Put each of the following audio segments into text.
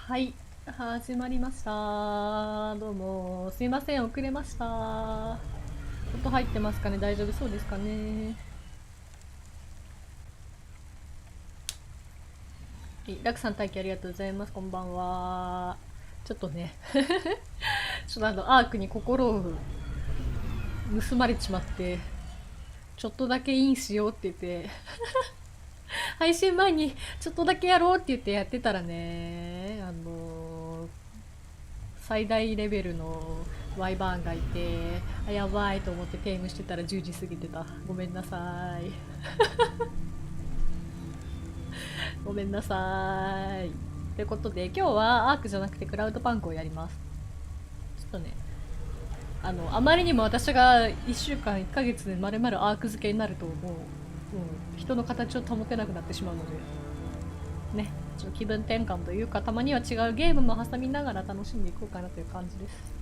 はい、始まりました。どうも、すいません、遅れました。音入ってますかね？大丈夫そうですかね？ラクさん待機ありがとうございます。こんばんは。ちょっとね、ちょっとアークに心を盗まれちまって、ちょっとだけインしようって言って、配信前にちょっとだけやろうって言ってやってたらね、最大レベルのワイバーンがいて、あ、やばいと思ってテイムしてたら10時過ぎてた。ごめんなさい。ごめんなさい。ということで、今日はアークじゃなくてクラウドパンクをやります。ちょっとね、あまりにも私が1週間1ヶ月で丸々アーク漬けになるともう人の形を保てなくなってしまうので、ね、ちょっと気分転換というか、たまには違うゲームも挟みながら楽しんでいこうかなという感じです。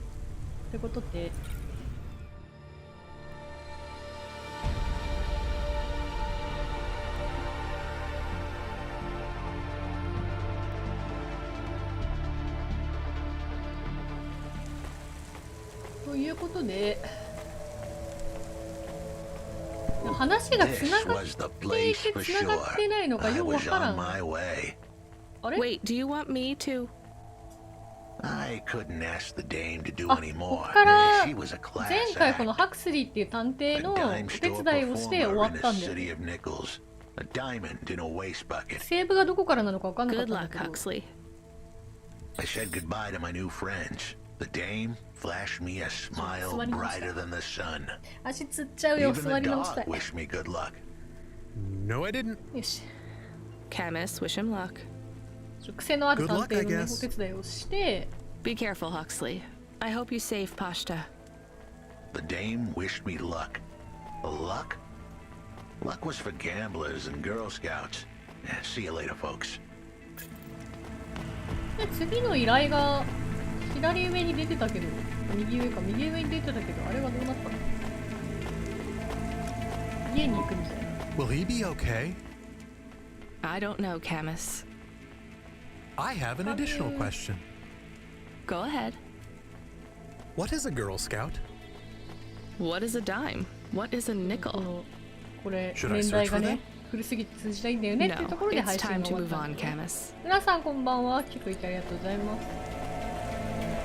ということで、話がつながっていてつながってないのかよくわからん。あれ？ Wait, do you want me to? こっから前回このハクスリーっていう探偵のお手伝いをして終わったんだよね。セーブがどこからなのかわかんなかったんだけど。I said goodbye to my new friends. The dame flashed me a smile brighter than the sun. 足つっちゃうよ。 Even 座 the り直したい。 dog wished me good luck. No, I didn't. よし。Camus, wish him luck. 癖のある探偵の、ね、お手伝いをして。 Be careful, Huxley. I hope you save Pashta. The dame wished me luck. Luck? Luck was for gamblers and Girl Scouts. See you later, folks. で、次の依頼が左上に出てたけど、右上に出てたけど、あれはどうなったの？家に行くみたいな。 Will he be okay? I don't know, Camus. I have an additional question. Go ahead. What is a Girl Scout? What is a dime? What is a nickel? これ年代がね古すぎて通じないんだよねっていうところで No, 配 it's 信 time が to 終わ move った on, んで、ね、 Camus. 皆さんこんばんは。来てくれてありがとうございます。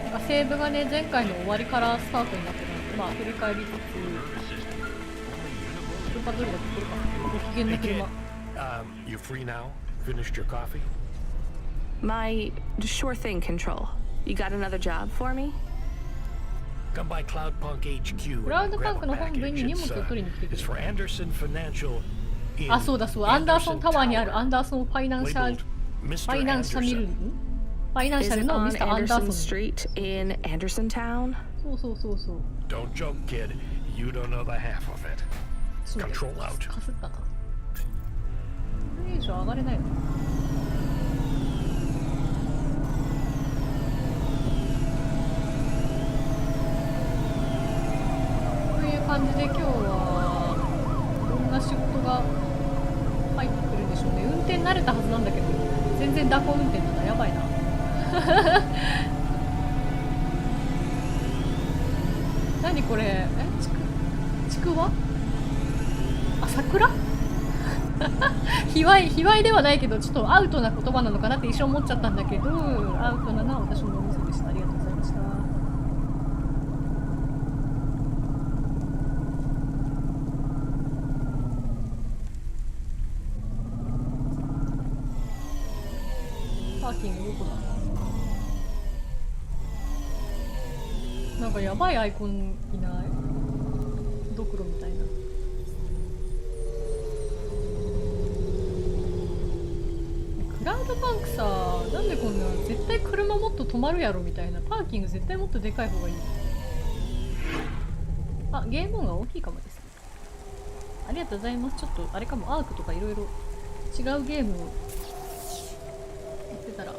なんかセーブがね前回の終わりからスタートになってるので、まあ振り返りつつ、車どれが来てるかな。ご機嫌な車。 You free now? Finished your coffee? My sure thing control. You got another job for me? Come by Cloudpunk HQ. クラウドパンクの本部に荷物を取りに来てくれ It's る。 for Anderson Financial. あ、そうだそう、アンダーソンタワーにあるアンダーソンファイナンシャル、ファイナンシャルミル、ファイナンシャ Is ル it のミ on スターアンダー Anderson ソン。 Street in Anderson Town? そうそうそうそう。 Don't joke, kid. You don't know the half of it. そうだよ。 Control out. かすったな。これ以上上がれないの？という感じで今日はいろんな仕事が入ってくるんでしょうね。運転慣れたはずなんだけど全然蛇行運転だな。やばいな。何これ？ちくわ？あ、桜？卑猥ではないけどちょっとアウトな言葉なのかなって一瞬思っちゃったんだけど、アウトなのは私のお店でした。ありがとうございました。パーキングどこだ？なんかやばいアイコンいない？ドクロみたいな。クラウドパンクさ、なんでこんな絶対車もっと止まるやろみたいな。パーキング絶対もっとでかい方がいい。あ、ゲーム音が大きいかもです。ありがとうございます。ちょっとあれかも、アークとかいろいろ違うゲームをやってたら普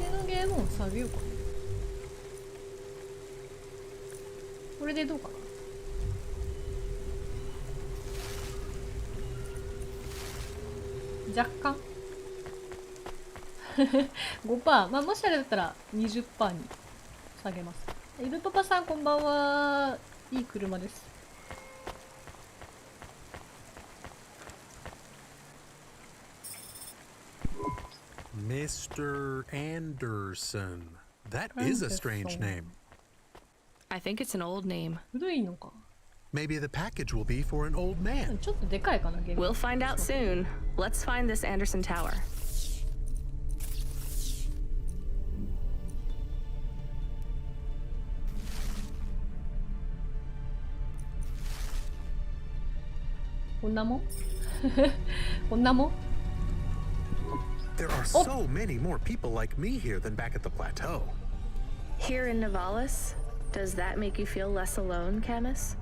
通のゲーム音下げようかな。これでどうかな。若干5%、まあもしあれだったら 20% に下げます。イルパパさんこんばんは。いい車です。Mr. Anderson. That is a strange name. I think it's an old name. 古いのか。 Maybe the package will be for an old man. ちょっとでかいかな、ゲーム。 We'll find out soon. Let's find this Anderson Tower. こんなもんこんなもん There are so many more people like me here than back at the plateau. Here in Nivalis, does that make you feel less alone, Camus?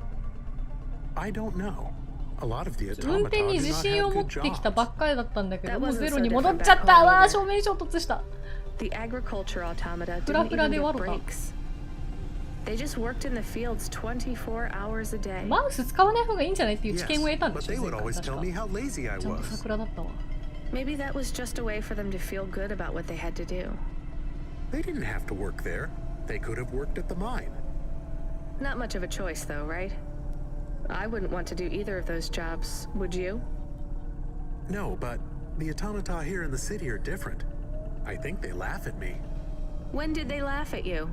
I don't know. A lot of the 運 automata 転に do 自 not 信を have 持っ good てきた jobs. ばっかりだったんだけど、 That もう wasn't ゼロ so に different 戻っ back ちゃった。 home わあ、 either. 正面衝突した。 The agriculture automata didn't Pura pura even de get waruta. breaks. They just worked in the fields 24 hours a day. マウス使わない方がいいんじゃないっていう知 Yes, 見を得たんで but しょ、 they 前 would 回 always 確 tell か。 me how lazy I ちゃんと was. 桜だったわ。 Maybe that was just a way for them to feel good about what they had to do. They didn't have to work there. They could have worked at the mine. Not much of a choice, though, right? I wouldn't want to do either of those jobs, would you? No, but the automata here in the city are different. I think they laugh at me. When did they laugh at you?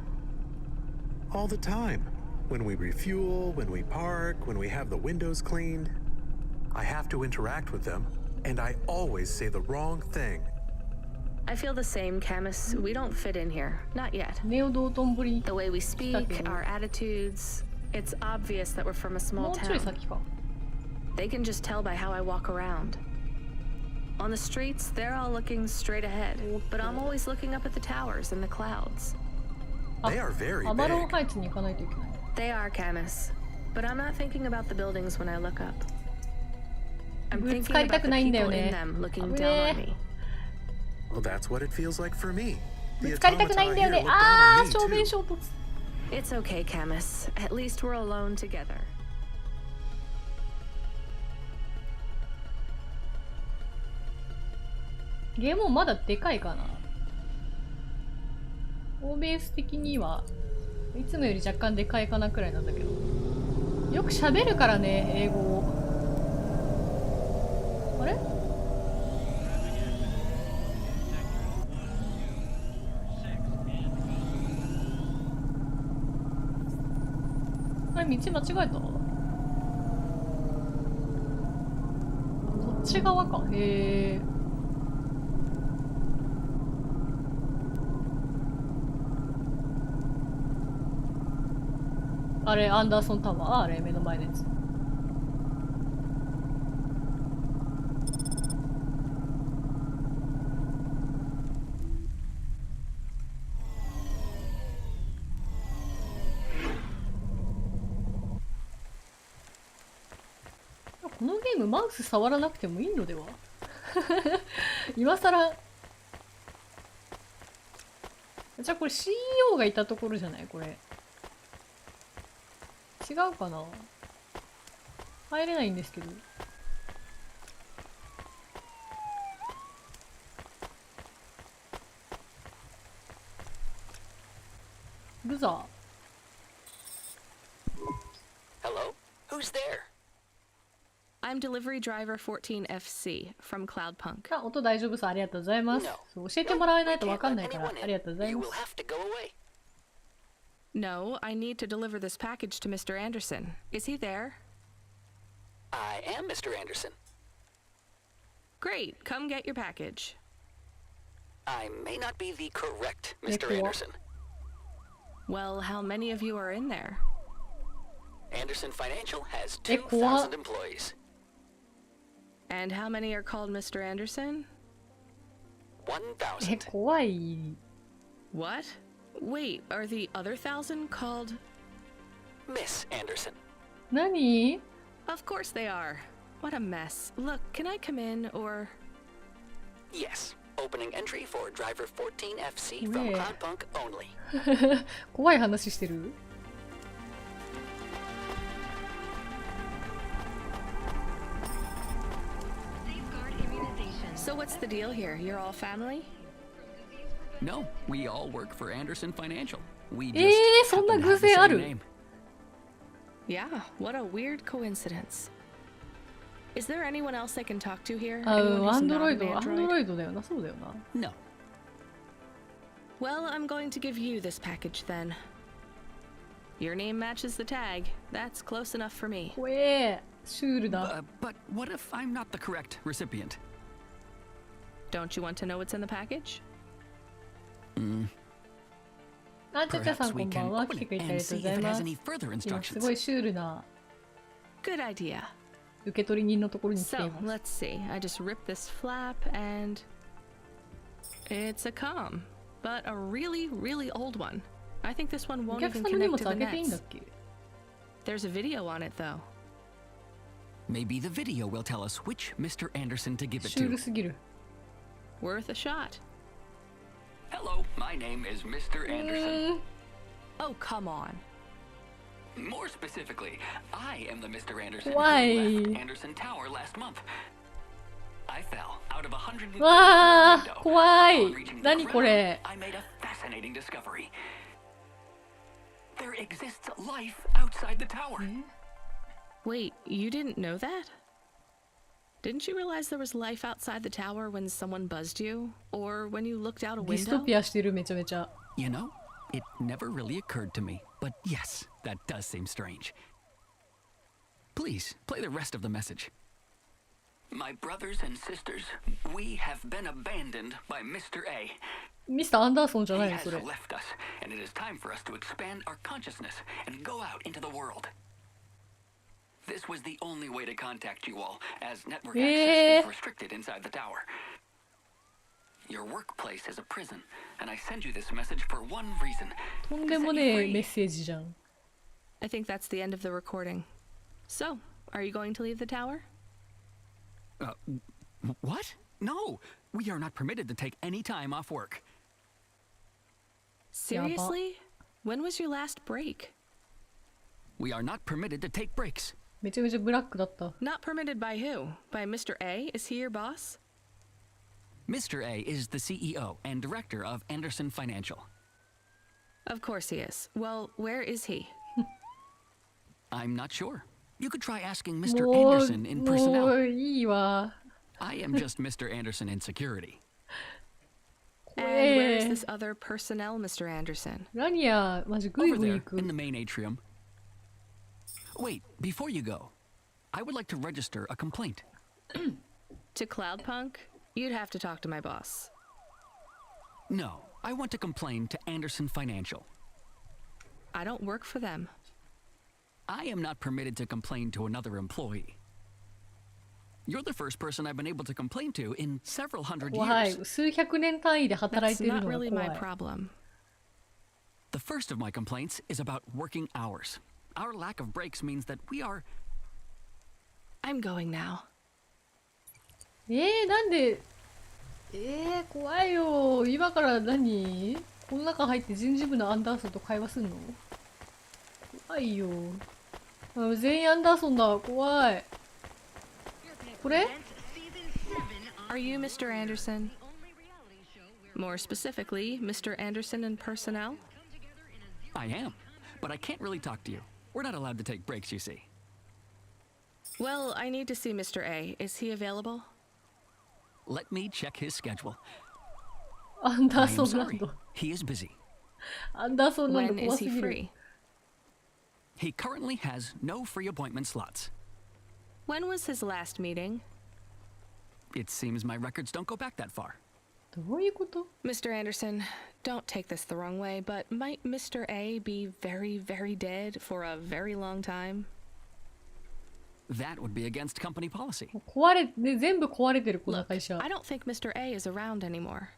All the time. When we refuel, when we park, when we have the windows cleaned. I have to interact with them, and I always say the wrong thing. I feel the same, Camus. We don't fit in here. Not yet. ネオ道頓堀。 The way we speak, our attitudes, it's obvious that we're from a も small うちょい town. 先か。 They can just tell by how I walk around. On the streets, they're all looking straight ahead, but I'm always looking up at the towers and the clouds. They are very アバロン big. ハイツに行かないといけない。 They are, Camus, but I'm not thinking about the buildings when I look up. I'm ぶつ thinking かりた about く the ないんだよ people in ね。 them 危 looking ね down on え。 me. Well, that's what it feels like for me. ぶ The つかりたくないん automata だよ here ね。 look down あ on ー、 me 正面 too. 衝突。 It's okay, Camus. At least we're alone together. ゲームもまだでかいかな。オーベース的にはいつもより若干でかいかなくらいなんだけど。よく喋るからね、英語を。あれ？あれ、道間違えた？こっち側か。へえ。あれ、アンダーソンタワー、あれ、目の前のやつ。このゲームマウス触らなくてもいいのでは今さら。じゃあこれ CEO がいたところじゃないこれ。違うかな、入れないんですけど。ブザー。 Hello? Who's there? I'm delivery driver 14FC from Cloudpunk. あ、音大丈夫さ、ありがとうございます。 No. そう教えてもらえないと We わ can't かんな let いから、 anyone ありがとう in. ござい You ま will す。 have to go away. No, I need to deliver this package to Mr. Anderson. Is he there? I am Mr. Anderson. Great, come get your package. I may not be the correct Mr. Nick, Anderson. Well, how many of you are in there? Anderson Financial has Nick, 2,000 employees. And how many are called Mr. Anderson? 1,000. 怖い。 What? Wait, are the other 1,000 called? Miss Anderson. 何？ Of course they are. What a mess. Look, can I come in or... Yes. Opening entry for driver 14FC from Yeah. Cloudpunk only. 怖い話してる？ So So what's the deal here? You're all family? No, we all work for Anderson Financial. We just そんな happen to 偶 have the 然あ same る name. Yeah, what a weird coincidence. Is there anyone else I can talk to here? あ、 Anyone ア who's ンド not ロイ an ド、アン android? ドロイドだよな、そうだよな。 No. Well, I'm going to give you this package then. Your name matches the tag. That's close enough for me. 怖え、シュールだ。 But what if I'm not the correct recipient? Don't you want to know what's in the package? あ、ちゃちゃさん Perhaps こ we んばん can は。来 open てく it れてあり and がとう see ござい if it ま has す。 any further 今す instructions. ごいシュールな Good idea. 受け取り人のところに来て So, います。 let's see. I just rip this flap and... It's a comm, but a really, really old one. I think this one お won't 客 even さんの荷 connect 物 to 開 the けていいんだっ nets. け？ There's a video on it, though. Maybe the video will tell us which Mr. Anderson to give it シュール to. すぎる。 Worth a shot. Hello, my name is Mr. Anderson. Oh, come on. More specifically, I am the Mr. Anderson Why? who left Anderson Tower last month. I fell out of a 100 わあ、 window. 怖い Upon reaching the 何こ ground, れ I made a fascinating discovery. There exists life outside the tower. Wait, you didn't know that? Didn't you realize there was life outside the tower when someone buzzed you? Or when you looked out a ディスト window? ピアしてるめちゃめちゃ。 You know, it never really occurred to me, but yes, that does seem strange. Please, play the rest of the message. My brothers and sisters, we have been abandoned by Mr. A. ミスター・アンダーソンじゃ He ないの has それ。 left us, and it is time for us to expand our consciousness and go out into the world. This was the only way to contact you all, as network access is restricted inside the tower. Your workplace is a prison, and I send you this message for one reason. とんでもねえメッセージじゃん。 I think that's the end of the recording. So, are you going to leave the tower? What? No! We are not permitted to take any time off work. Seriously? When was your last break? We are not permitted to take breaks. めちゃめちゃブラックだった。 Not permitted by who? By Mr. A? Is he your boss? Mr. A is the CEO and director of Anderson Financial. Of course he is. Well, where is he? I'm not sure. You could try asking Mr. もう Anderson in も personnel. ういいわ。 I am just Mr. Anderson in security. And where is え this other personnel, Mr. Anderson? 何や、マジグイ Over グイ there 行く in。the main atrium. Wait, before you go, I would like to register a complaint. To Cloudpunk? You'd have to talk to my boss. No, I want to complain to Anderson Financial. I don't work for them. I am not permitted to complain to another employee. You're the first person I've been able to complain to in several hundred 怖 years. い。数百年単位で働い That's てる not のが really 怖 my い。 problem. The first of my complaints is about working hours. Our lack of breaks means that we are... I'm going now. なんで怖いよ。今から何この中入って人事部のアンダーソンと会話すんの怖いよ。あ、全員アンダーソンだ。怖い。これ Are you Mr. Anderson? More specifically, Mr. Anderson in personnel? I am, but I can't really talk to you. We're not allowed to take breaks, you see. Well, I need to see Mr. A. Is he available? Let me check his schedule. アンダー I ソ am ンラン sorry. ド。 He is busy. アンダーソンランド When 怖 is す he ぎる。 free? He currently has no free appointment slots. When was his last meeting? It seems my records don't go back that far. どういうこと Mr. Anderson, don't take this the wrong way, but might Mr. A be very, very dead for a very long time? That would be against company policy. 壊れ、ね、全部壊れてるこの Look, 会社。 I don't think Mr. A is around anymore.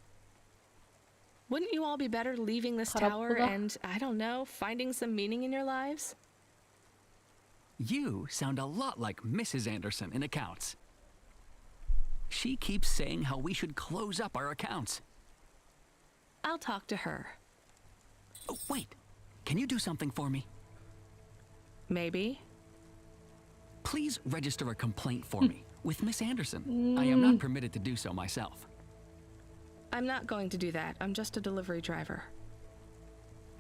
Wouldn't you all be better leaving this 空っぽ tower だ。 and, I don't know, finding some meaning in your lives? You sound a lot like Mrs. Anderson in accounts. She keeps saying how we should close up our accounts. I'll talk to her. Oh, wait. Can you do something for me? Maybe. Please register a complaint for me with Miss Anderson. I am not permitted to do so myself. I'm not going to do that. I'm just a delivery driver.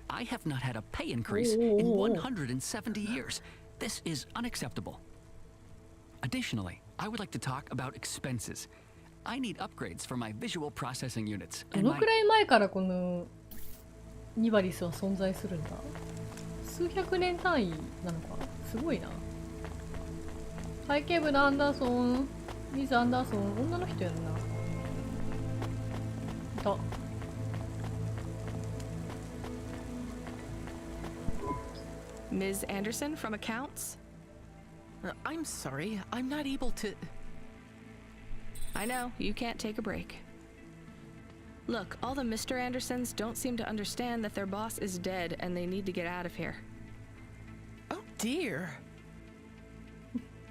I have not had a pay increase in 170 years. This is unacceptable. Additionally, I would like to talk about expenses. I need upgrades for my visual processing units ど and の my くらい前からこのニバリスは存在するんだ？数百年単位なのか？すごいな。会計部のアンダーソン、ミズ・アンダーソン、女の人やるな。いた。Ms. Anderson from accounts? I'm sorry, I'm not able to. I know, you can't take a break. Look, all the Mr. Andersons don't seem to understand that their boss is dead and they need to get out of here. Oh dear.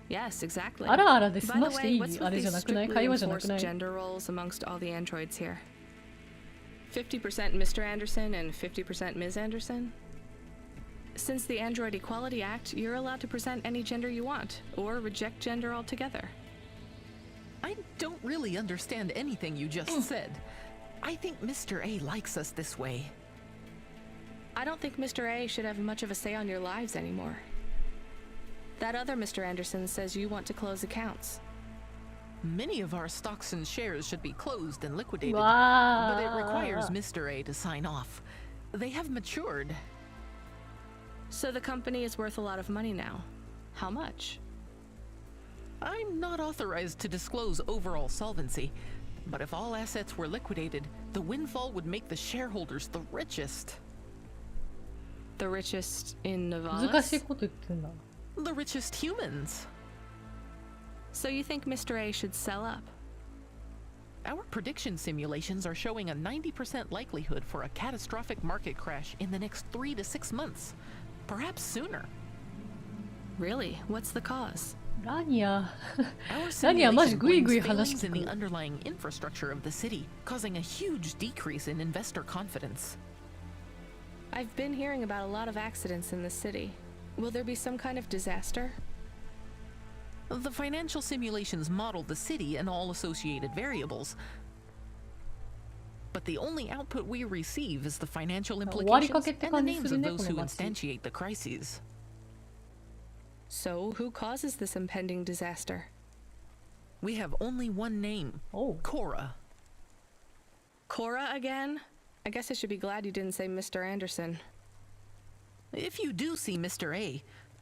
Yes, exactly. あらあらで済 By ま the して way, い what's いあ with れじゃ these なくない？ strictly 会話じゃなく enforced ない？ gender roles amongst all the androids here? 50% Mr. Anderson and 50% Ms. Anderson? Since the Android Equality Act, you're allowed to present any gender you want, or reject gender altogether. I don't really understand anything you just said. I think Mr. A likes us this way. I don't think Mr. A should have much of a say on your lives anymore. That other Mr. Anderson says you want to close accounts. Many of our stocks and shares should be closed and liquidated, Wow. but it requires Mr. A to sign off. They have matured. So the company is worth a lot of money now. How much? I'm not authorized to disclose overall solvency, but if all assets were liquidated, the windfall would make the shareholders the richest. The richest in 難しい Novalis? こと言ってんだ。 The richest humans. So you think Mr. A should sell up? Our prediction simulations are showing a 90% likelihood for a catastrophic market crash in the next 3 to 6 months, perhaps sooner. Really? What's the cause? ラニア Our ラニアマジ simulation グイグイ blames 話 failings して in く the る。 underlying infrastructure of the city, causing a huge decrease in investor confidence. I've been hearing about a lot of accidents in the city. Will there be some kind of disaster? The financial simulations model the city and all associated variables. But the only output we receive is the financial 終わり implications かけって and the 感じす names る of ね、 those こ who の街。 instantiate the crises. So who causes this impending disaster? We have only one name, おう Cora. Cora again? I guess I should be glad you didn't say Mr. Anderson. If you do see Mr. A,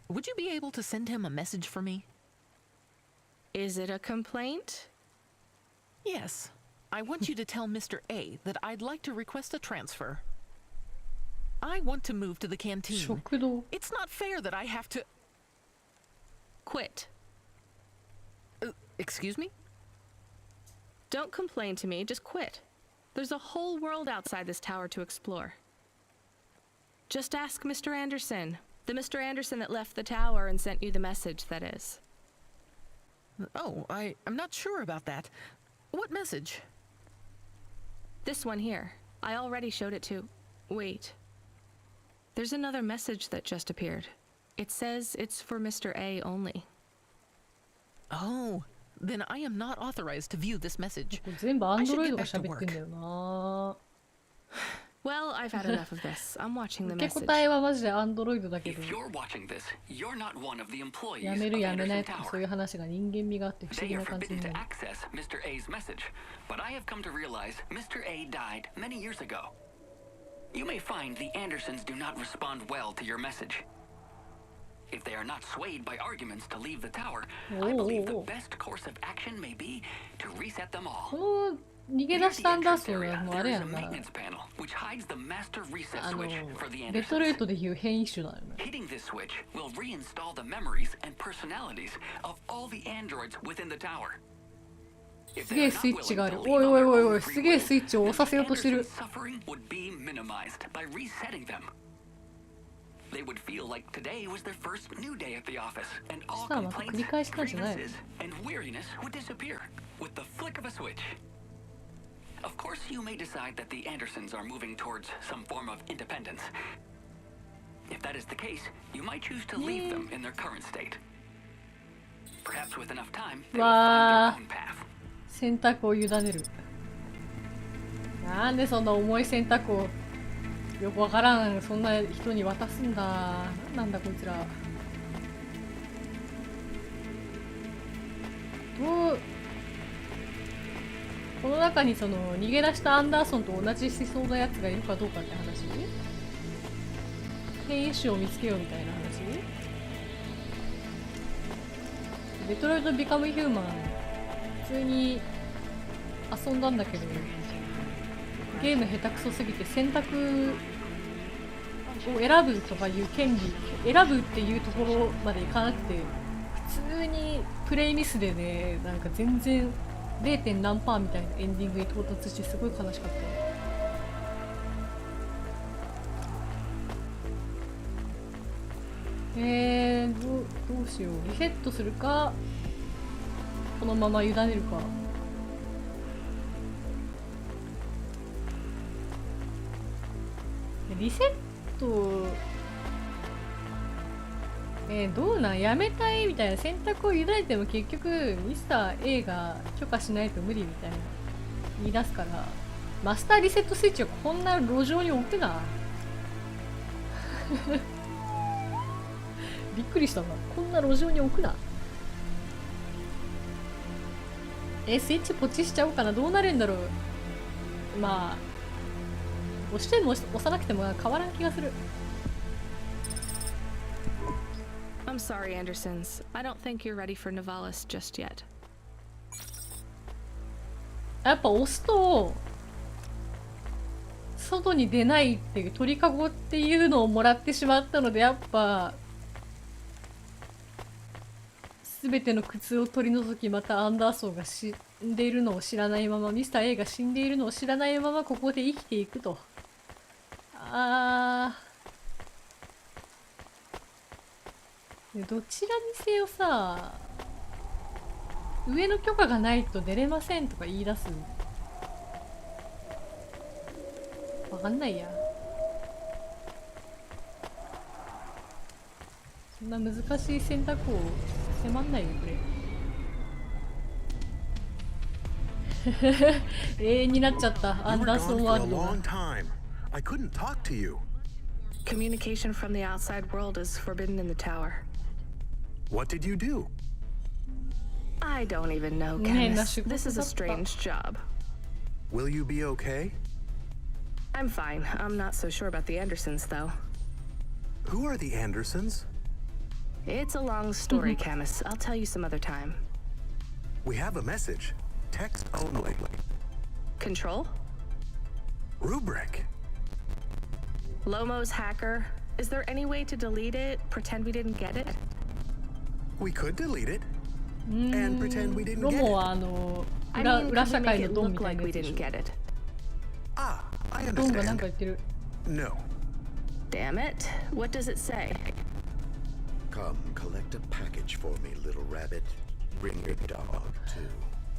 would you be able to send him a message for me? Is it a complaint? Yes. I want you to tell Mr. A that I'd like to request a transfer. I want to move to the canteen. 食堂 It's not fair that I have to... Quit. Excuse me? Don't complain to me, just quit. There's a whole world outside this tower to explore. Just ask Mr. Anderson. The Mr. Anderson that left the tower and sent you the message, that is. Oh, I'm not sure about that. What message? This one here. I already showed it to... Wait. There's another message that just appeared. It says it's for Mr. A only. Oh, then I am not authorized to view this message. これ全部アンドロイドが喋ってんだよな。 Well, I've had enough of this. I'm watching the 受け message. 答えはマジでアンドロイドだけど If you're watching this, you're not one of the employees や of めるやめない Anderson とかそうい Tower. う話が人間味があって不思 They 議 are な感じ forbidden にな to る。 access Mr. A's message, but I have come to realize Mr. A died many years ago. You may find the Andersons do not respond well to your message. If they are not swayed by arguments to leave the tower, I believe the best course of action may be to reset them こ all. の逃げ Near 出し the たアンダー entrance ソンは area, もうあ there れ is や a んな。 maintenance panel which hides the master reset あの switch for the デトロイ Andersons. トでいう変異種だよね。 Hitting this switch will reinstall the memories and personalities of all the androids within the tower. If す they げ are え not スイッチ willing があ to る。 leave おい on おい their おいお own い、す free げえ will, スイッチを押 then さ the せようとしてる Andersons' suffering would be minimized by resetting them. They would feel like today was their first new day at the office, and all さあまた繰 complaints, り返したんじゃないの？ grievances, and weariness would disappear with the flick of a switch. Of course, you may decide that the Andersons are moving towards some form of independence. If that is the case, you might choose to leave them in their current state. Perhaps with enough time, they will find their わ own path. 選択を委ねる。なんでそんな重い選択をよくわからんそんな人に渡すんだ。なんなんだこいつら。どうこの中にその逃げ出したアンダーソンと同じ思想のやつがいるかどうかって話？変異種を見つけようみたいな話？デトロイト・ビカム・ヒューマン普通に遊んだんだけどゲーム下手くそすぎて選択を選ぶとかいう権利選ぶっていうところまでいかなくて普通にプレイミスでねなんか全然 0. 何パーみたいなエンディングに到達してすごい悲しかった。どうしよう。リセットするかこのまま委ねるか。リセットどうなんやめたいみたいな選択を委ねても結局ミスター A が許可しないと無理みたいな言い出すからマスターリセットスイッチをこんな路上に置くなびっくりしたわ。こんな路上に置くな。スイッチポチしちゃおうかな。どうなるんだろう。まあ押しても押さなくても変わらん気がする。I'm sorry, Andersons. I don't think you're ready for Nivalis just yet. やっぱ押すと外に出ないっていう鳥かごっていうのをもらってしまったのでやっぱ全ての苦痛を取り除きまたアンダーソンが死んでいるのを知らないままミスター A が死んでいるのを知らないままここで生きていくと。どちらにせよさ上の許可がないと出れませんとか言い出す。わかんないや。そんな難しい選択を迫んないでくれ。永遠になっちゃったアンダーソンワールドが。I couldn't talk to you. Communication from the outside world is forbidden in the tower. What did you do? I don't even know, Camus. This is a strange job. Will you be okay? I'm fine. I'm not so sure about the Andersons, though. Who are the Andersons? It's a long story, Camus. I'll tell you some other time. We have a message. Text only. Control? Rubric. Lomo's hacker. Is there any way to delete it? Pretend we didn't get it? We could delete it. And pretend we didn't ロ get モ it. はI mean, 裏 could 社 we 会 make の it ドンみ look たい like な we やつでし didn't ょ。 get it? Ah, I ドンがなん understand. か言ってる。 No. Damn it. What does it say? Come, collect a package for me, little rabbit. Bring your dog, too.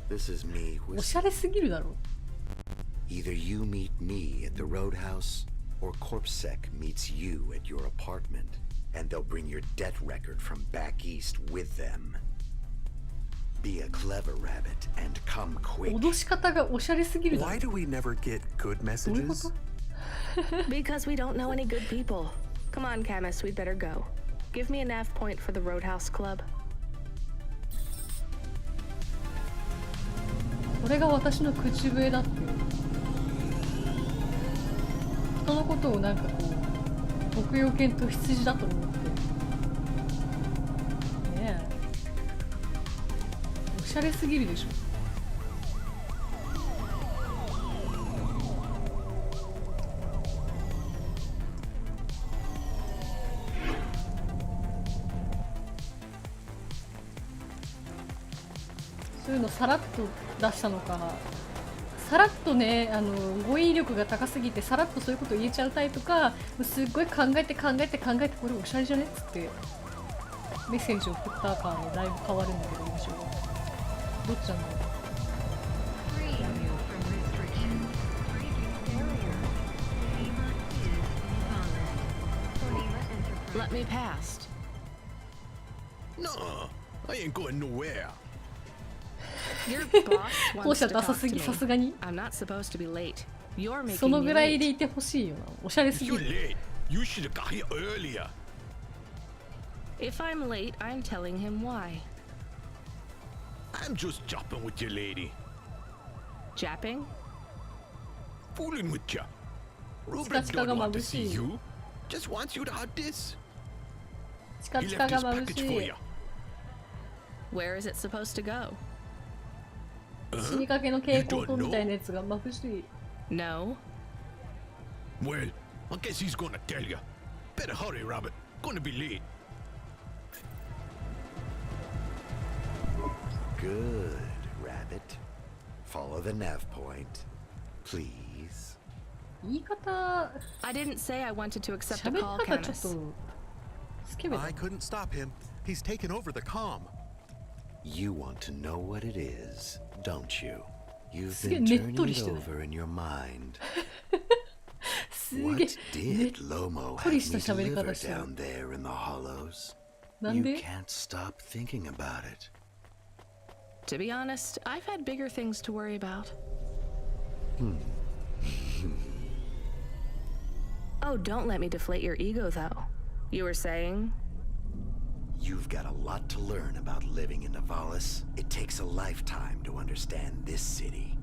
This is me お with... しゃれすぎるだろ。 Either you meet me at the roadhouse, or CorpSec meets you at your apartment. And they'll bring your debt record from back east with them. Be a clever rabbit and come quick. 脅し方がおしゃれすぎるだろ。 Why do we never get good どういうこ messages? と？ Because we don't know any good people. Come on, Camus, we'd better go. Give me a nav point for the Roadhouse Club. これが私の口笛だっていう。人のことをなんかこう牧羊犬と羊だと思ってねえおしゃれすぎるでしょ。そういうのさらっと出したのか、さらっとね語彙力が高すぎてさらっとそういうこと言えちゃうタイプか、すっごい考えてこれおしゃれじゃねっつってメッセージを送ったかのだいぶ変わるんだけど、印象がどっちなんだろう。Let me past. No, I ain't going nowhere. Your boss 校 wants 舎 to ダサ talk す to ぎ me. さすがに I'm not supposed to be late. You're making その me ぐらいで late. いてほしいよな。おしゃれすぎ You're る。 late. You should have got here earlier. If I'm late, I'm telling him why. I'm just jopping with your lady. Japping? Fooling with ya. Ruben チカチカ don't が want to 眩し see い。 you. Just wants you to have this. チカ He チカ left が his 眩 package し for い you.。Where is it supposed to go? 死にかけの蛍光灯みたいなやつが眩しい。No. Well, I guess he's gonna tell you. Better hurry, Rabbit. Gonna be late. Good, Rabbit. Follow the nav point, please. 言い方、 I didn't say I wanted to accept a 喋り call, 方ちょっ Camus. とスケベだ I。couldn't stop him. He's taken over the comm. You want to know what it is, don't you? You've すげえ been ねっ turning とり it してない over in your mind. すげえ What ね did Lomo っ have とり me した喋り deliver 方してる。 down there in the hollows? なん You で can't stop thinking about it. To be honest, I've had bigger things to worry about. Oh, don't let me deflate your ego, though. You were saying? You've got a lot to learn about living in Navalis. It takes a lifetime to understand this city.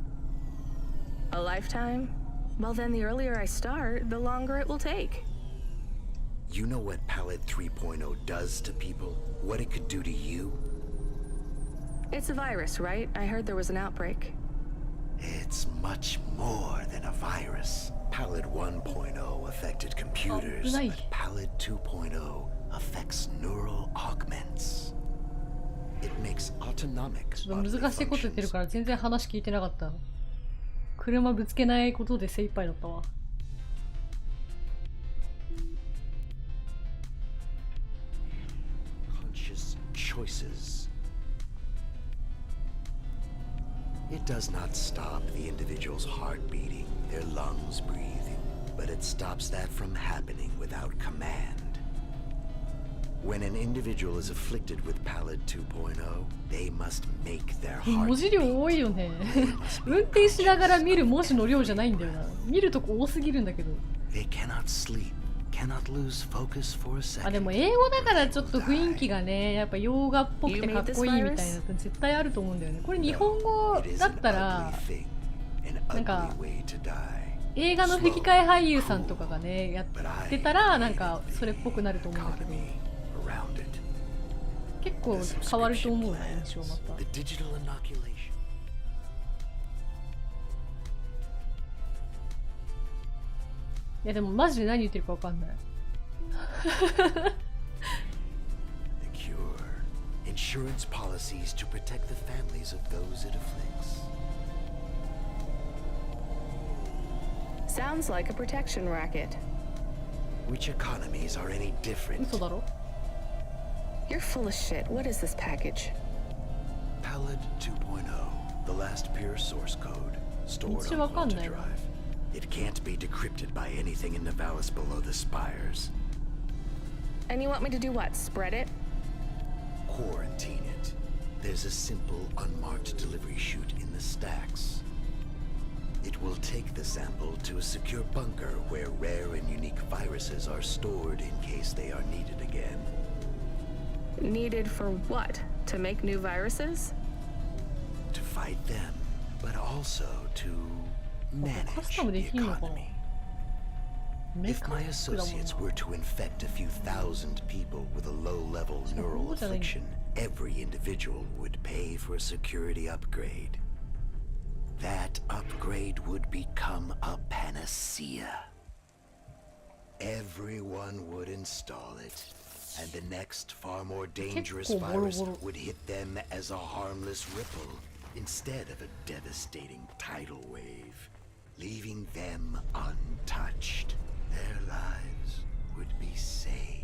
A lifetime? Well, then the earlier I start, the longer it will take. You know what Palette 3.0 does to people? What it could do to you? It's a virus, right? I heard there was an outbreak. It's much more than a virus. Palette 1.0 affected computers, nice. but Palette 2.0 affects neural augments. It makes autonomic ちょっと bodily 難しいこと言ってる functions. から全然話聞いてなかった。車ぶつけないことで精一杯だったわ。Conscious choices. It does not stop the individual's heart beating, their lungs breathing, but it stops that from happening without command. When an individual is afflicted with Palette 2.0, they must make their 文 heart 字量 beat. 多いよね。運転しながら見る文字の量じゃないんだよな。見るとこ多すぎるんだけど。 They cannot sleep, cannot lose focus for a あ、で second. も英語だからちょっと雰囲気がね、やっぱ洋画っぽくてかっこいいみたいなの絶対あると思うんだよね。これ日本語 It is だ an ったら ugly thing, an なんか ugly way to die. 映画の吹き替え俳優さんとかがねやってたらなんかそれっぽくなると思うんだけど、 Economy around it. 結構 The 変わると subscription 思うな plans, 印象また。 the digital inoculation. いやでもマジで何言ってるかわかんない。 The cure. Insurance policies to protect the families of those it afflicts. Sounds like a protection racket. Which economies are any different? 嘘だろ？ You're full of shit. What is this package? Palette 2.0, the last pure source code, stored 道 on わかん Quanta ないな。 Drive. It can't be decrypted by anything in Navalis below the spires. And you want me to do what? Spread it? Quarantine it. There's a simple, unmarked delivery chute in the stacks. It will take the sample to a secure bunker where rare and unique viruses are stored in case they are needed again. Needed for what? To make new viruses? To fight them, but also to manage custom the できんのかな？ economy. メ If カ my ニックだもん associates な。 were to infect a few thousand people with a low-level neural what are they- affliction, every individual would pay for a security upgrade. That upgrade would become a panacea. Everyone would install it, and the next far more dangerous結構ボロボロ。 virus would hit them as a harmless ripple instead of a devastating tidal wave, leaving them untouched. Their lives would be saved.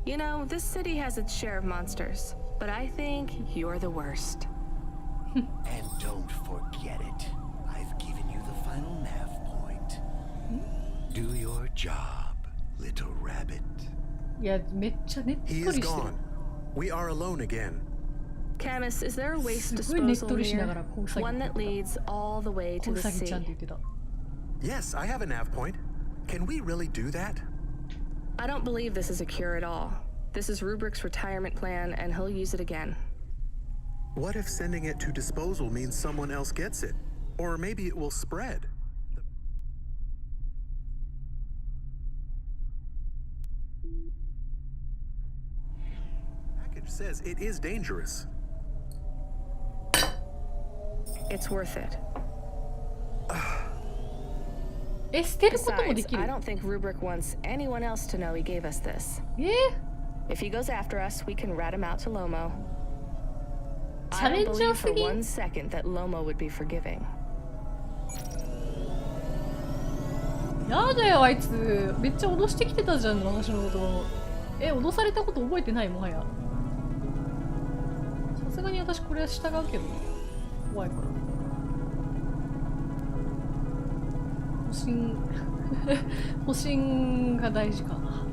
You know, this city has its share of monsters, but I think you're the worst. And don't forget it. I've given you the final nav point. Do your job, little rabbit. いやめっちゃねっ He と is りしてる gone.。We are alone again. Camus, is there a waste すごいねっ disposal とりしながら near? 子ウサギ One that leads all the way 子 to ウ the サギちゃん sea. って言ってた。 Yes, I have a nav point. Can we really do that? I don't believe this is a cure at all. This is Rubrick's retirement plan, and he'll use it again. What if sending it to disposal means someone else gets it? Or maybe it will spread? The package says it is dangerous. It's worth it. え、捨てることもで Besides, きる I don't think Rubrick wants anyone else to know he gave us this. え If he goes after us, we can rat him out to Lomo. I Challenge don't believe for us again? 1 second that Lomo would be forgiving. やだよあいつ。めっちゃ脅してきてたじゃん私のこと。え、脅されたこと覚えてないもはや。さすがに私これは従うけど怖いから。保身保身が大事かな。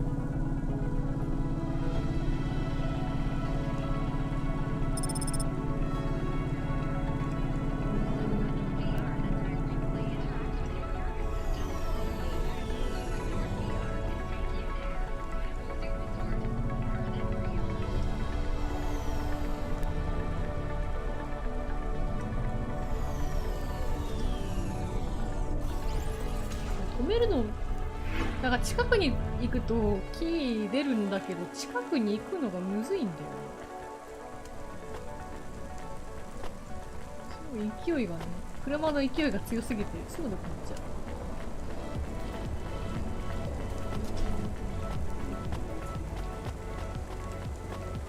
止めるのだから近くに行くとキー出るんだけど近くに行くのがむずいんだよね。すごい勢いがね、車の勢いが強すぎてすぐなくなっちゃ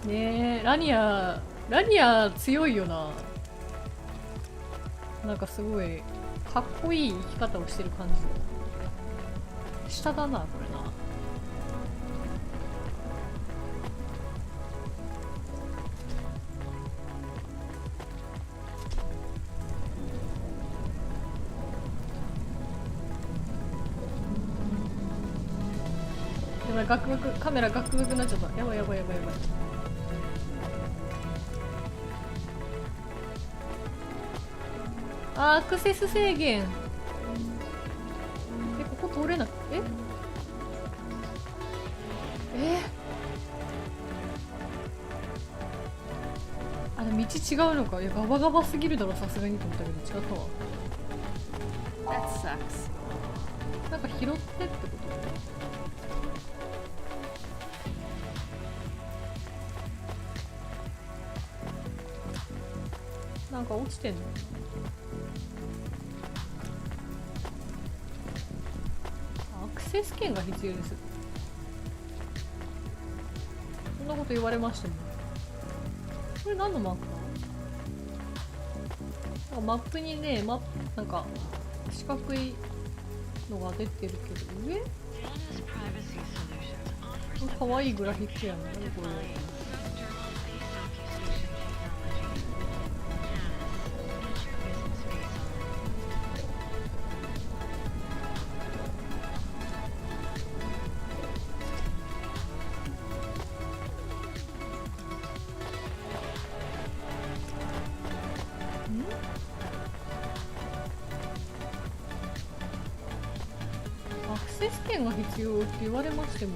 う。ねえ、ラニア強いよな。なんかすごいかっこいい生き方をしてる感じ。下だなこれな。やばい、ガクガク、カメラガクガクになっちゃった。やばいやばいやばいやばい。アクセス制限。ここ通れなくあれ道違うのか。いやガバガバすぎるだろさすがにと思ったけど違ったわ。 That sucks. なんか拾ってってこと？なんか落ちてんの？アクセス権が必要です。そんなこと言われましても。これ何のマークだ？なんかマップにね、なんか四角いのが出てるけど、上？かわいいグラフィックやね。これ。アクセス権が必要って言われましても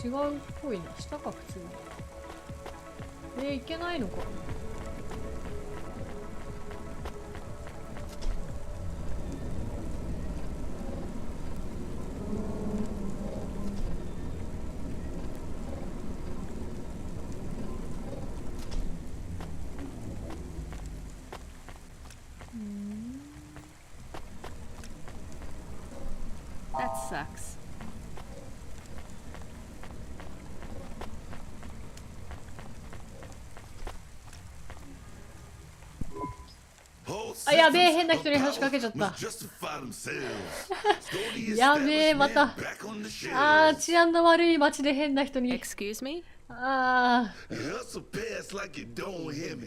違うっぽいな。下か普通に。いけないのか。That sucks. Oh, やべえ、変な人に話しかけちゃった。やべえ、また。治安の悪い街で変な人に。 Excuse me?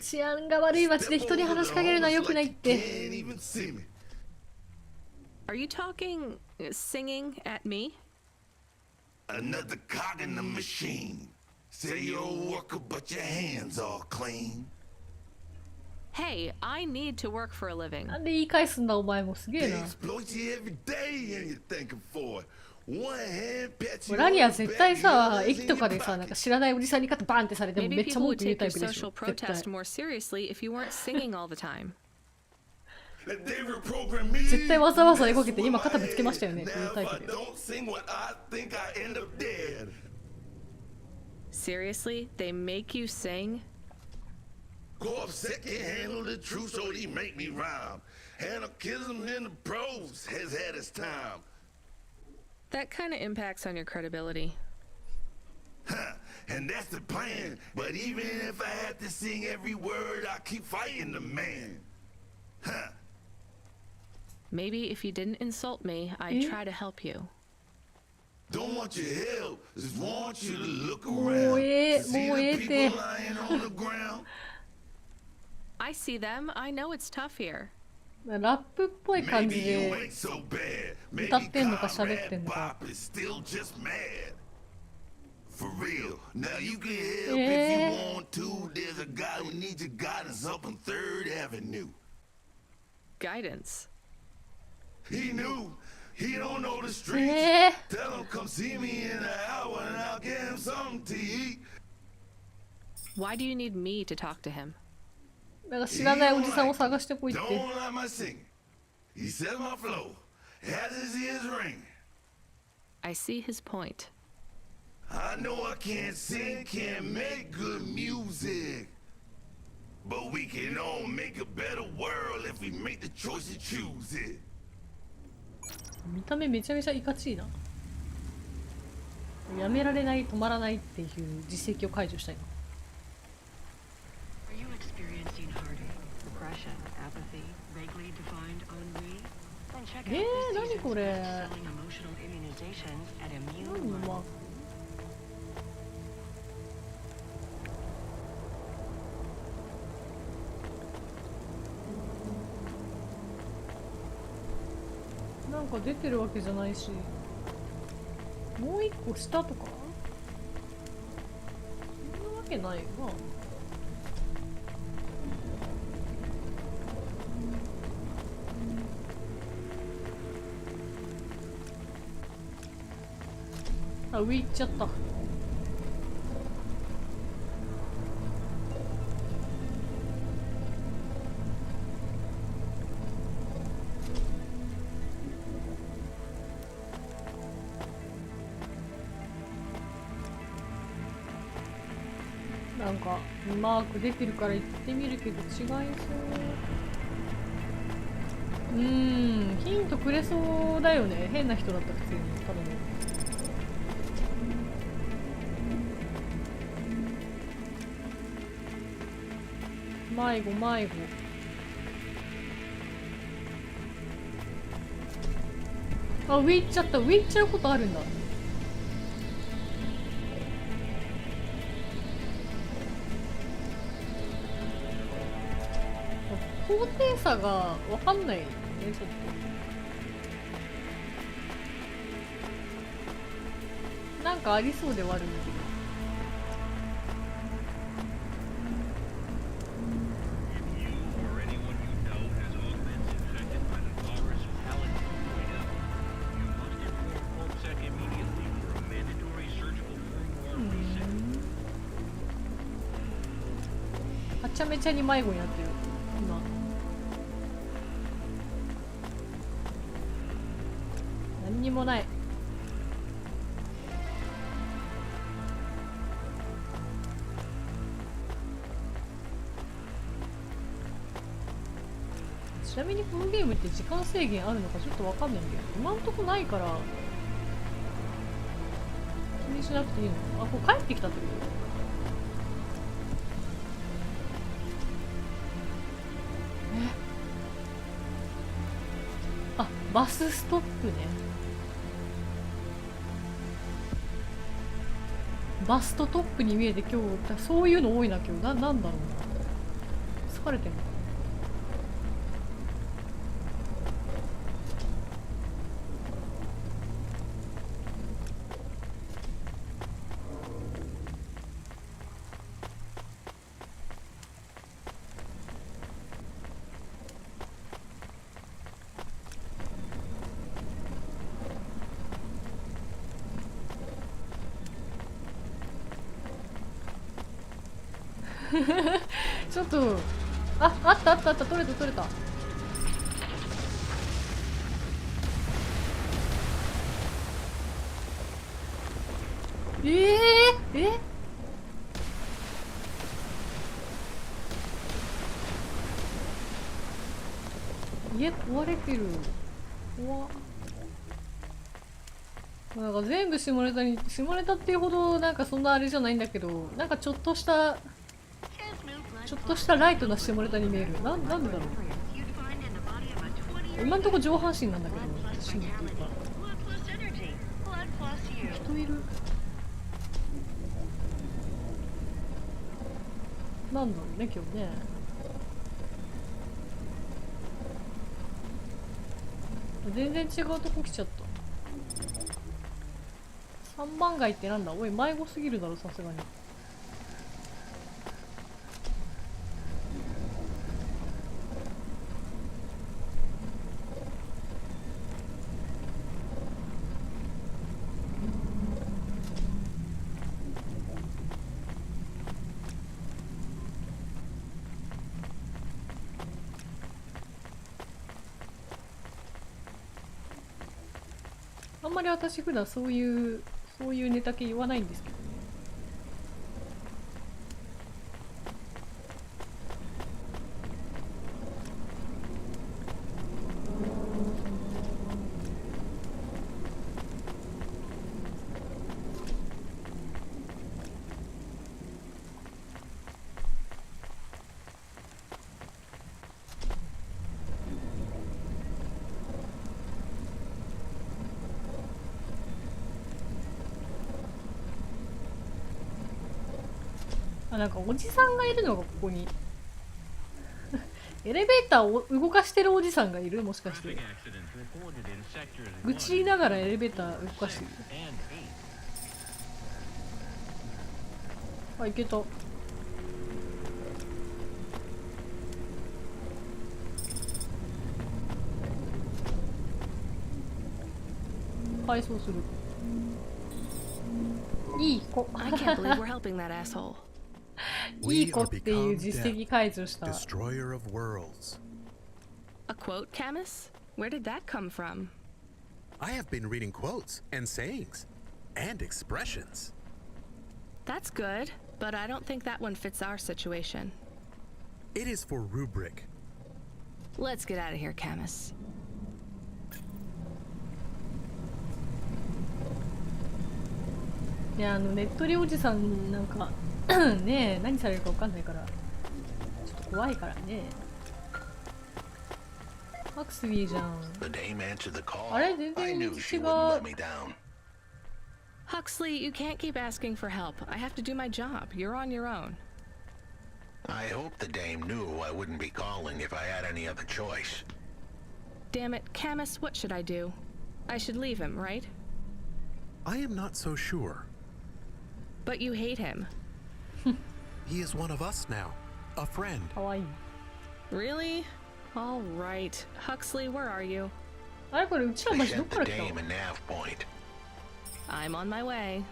治安が悪い街で人に話しかけるのは良くないって。Are you talking, singing at me? another cog in the machine. Say you're a worker, but your hands all clean. Hey, I need to work for a living. なんで言い返すんだお前もすげえ They な。 exploit you every day and you're thanking for it. One hand pats you ラニア on the 絶 back, 対 the さ other's 駅 in と your かでさなんか pocket. 知らないおじさんに肩バーンってされても Maybe めっちゃ people 文 would 句言う take タイ your プでし social ょ。絶対 protest more seriously if you weren't singing all the time. That they reprogram me. 絶対わざわざ絵こけて今肩ぶつけましたよねっていう Now タイ if プ I で。 don't sing what I think I end up dead. Seriously? They make you sing? Corpse can't handle the truth, so they make me rhyme. Anarchism in the prose has had its time. That kind of impacts on your credibility. Huh, and that's the plan. But even if I had to sing every word, I keep fighting the man. Huh. Maybe if you didn't insult me, I'd try to help you. Don't want your help, just want you to look もう around. ええ See もうええ the って people lying on the ground? I see them. I know it's tough here. ラップっぽい感 Maybe じ you で ain't so bad. 歌 Maybe ってんのか喋ってんのか。 Comrade Bop is still just mad. For real. Now you can help if Eh. you want to. There's a guy who needs your guidance up on 3rd Avenue. Guidance. He knew. He don't know the streets. ええ Tell him come see me in an hour and I'll get him something to eat. Why do you need me to talk to him? なんか知らないおじさんを探してこいって。 Don't like my singing. He says my flow. Has his ears ring. I see his point. I know I can't sing, can't make good music. But we can all make a better world if we make the choice to choose it. 見た目めちゃめちゃいかちいな。やめられない止まらないっていう実績を解除したいな。Are you experiencing heartache, depression, apathy, vaguely defined ennui? Then check out this 何 season's これ。 best-selling emotional immunizations at 何 Immune のマー One. ク。なんか出てるわけじゃないし、もう一個下とかそんなわけないよな。あ、上行っちゃった。なんかマーク出てるから行ってみるけど違いそう。ヒントくれそうだよね。変な人だった普通にただの。迷子迷子。あ、上行っちゃった。上行っちゃうことあるんだ。高低差がわかんないね、ちょっと。なんかありそうではあるんだけど。はちゃめちゃに迷子になってる今。何にもない。ちなみにこのゲームって時間制限あるのかちょっとわかんないんだけど、今んとこないから気にしなくていいのかな。あ、これ帰ってきたってこと？あ、バスストップね。バストトップに見えて今日そういうの多いな今日。なんだろうな。疲れてんのかな。ちょっと、あったあったあった、取れた取れた。家壊れてる。怖っ。なんか全部下ネタに、下ネタっていうほどなんかそんなあれじゃないんだけど、なんかちょっとしたライトな下ネタに見える。なんでだろう。今んとこ上半身なんだけど、下っていうか。人いる。なんだろうね、今日ね。全然違うとこ来ちゃった。3番街ってなんだ。おい、迷子すぎるだろ、さすがに。あんまり私普段そういうネタ系言わないんですけどね。あ、なんかおじさんがいるのがここにエレベーターを動かしてるおじさんがいる。もしかして愚痴りながらエレベーター動かしてる。あ、いけた。配送する。いい子。I can't believe we're helping that asshole. いい子っていう実績解除した。Destroyer of worlds. A quote, Camus? Where did that come from? I have been reading quotes and sayings and expressions. That's good, but I don't think that one fits our situation. It is for rubric. Let's get out of here, Camus. いや、ネットリおじさんなんかねえ、何されるか分かんないからちょっと怖いからね。ハクスビーじゃん。あれ全然違う。Huxley, you can't keep asking for help. I have to do my job. You're on your own. I hope the dame knew I wouldn't be calling if I had any other choice. Damn it, Camus, what should I do? I should leave him, right? I am not so sure. But you hate him. He is one of us now, a friend. Kawaii. Really? All right. Huxley, where are you? I sent the dame a nav point. I'm on my way.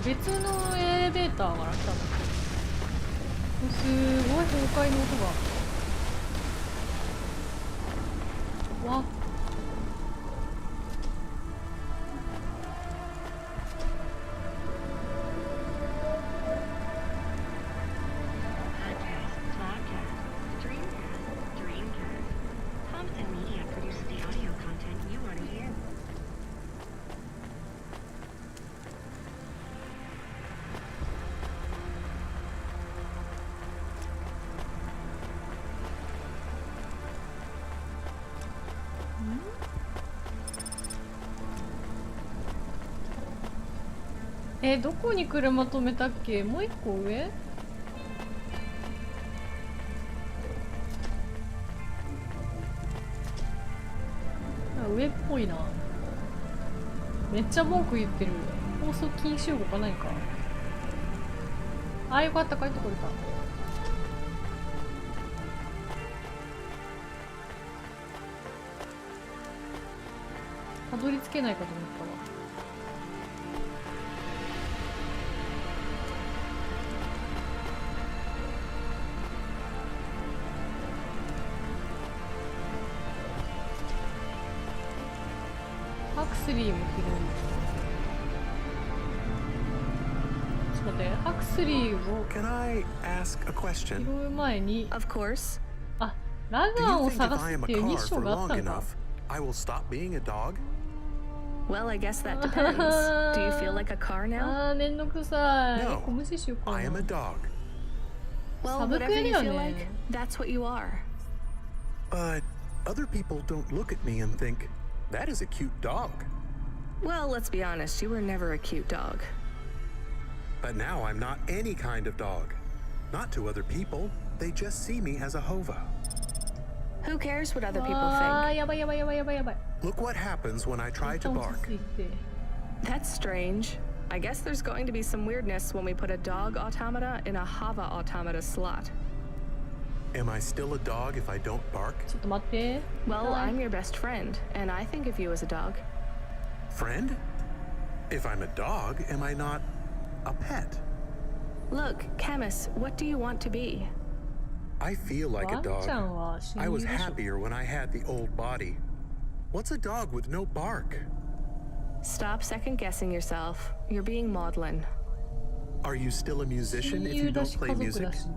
別のエレベーターから来たんだけど、すごい崩壊の音が。わっ。どこに車止めたっけ？もう一個上？上っぽいな。めっちゃ文句言ってる。放送禁止用語かないか。あ、よかった、帰ってこれた。たどり着けないかと思ったわ。ハクスリーも拾う。ちょっと待って、ハクスリーを Can I ask a 拾 question? う前に、 Of course. あ、ラガ Do ン you を think if 探す I っ am て a いうミッ car ション for があった long のか。 enough, I will stop being a dog? Well, I guess that depends. Do you feel like a car now? あー、めんどくさい。 No. 1個無視しようかな。 I am a dog. Well, サブク whatever エ you だ feel よ like, ね。 that's what you are. But other people don't look at me and think, that is a cute dog. Well, let's be honest, you were never a cute dog. But now I'm not any kind of dog. Not to other people. They just see me as a hova. Who cares what other people あー、 think? やばいやばいやばいやばいやばい。 Look what happens when I try 一 to 旦落ち bark. 着いて。 That's strange. I guess there's going to be some weirdness when we put a dog automata in a Hava automata slot. Am I still a dog if I don't bark? ちょっと待って。 Well, はい I'm your best friend, and I think of you as a dog. Friend? If I'm a dog, am I not a pet? Look, Camus, what do you want to be? I feel like a ワンちゃ dog. んは親 I 友 was でしょ。 happier when I had the old body. What's a dog with no bark? Stop second guessing yourself. You're being maudlin. Are you still a musician 親 if 友 you だ don't し play 家族 music? だし。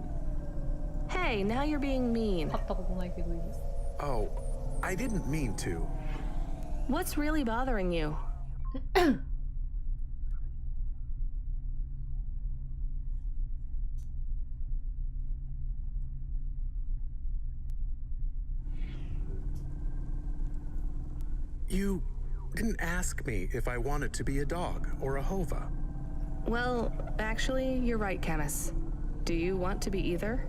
Hey, now you're being mean. 会ったことないけどいいです。 Oh, I didn't mean to. What's really bothering you? You didn't ask me if I wanted to be a dog or a hova. Well, actually, you're right, Camus. Do you want to be either?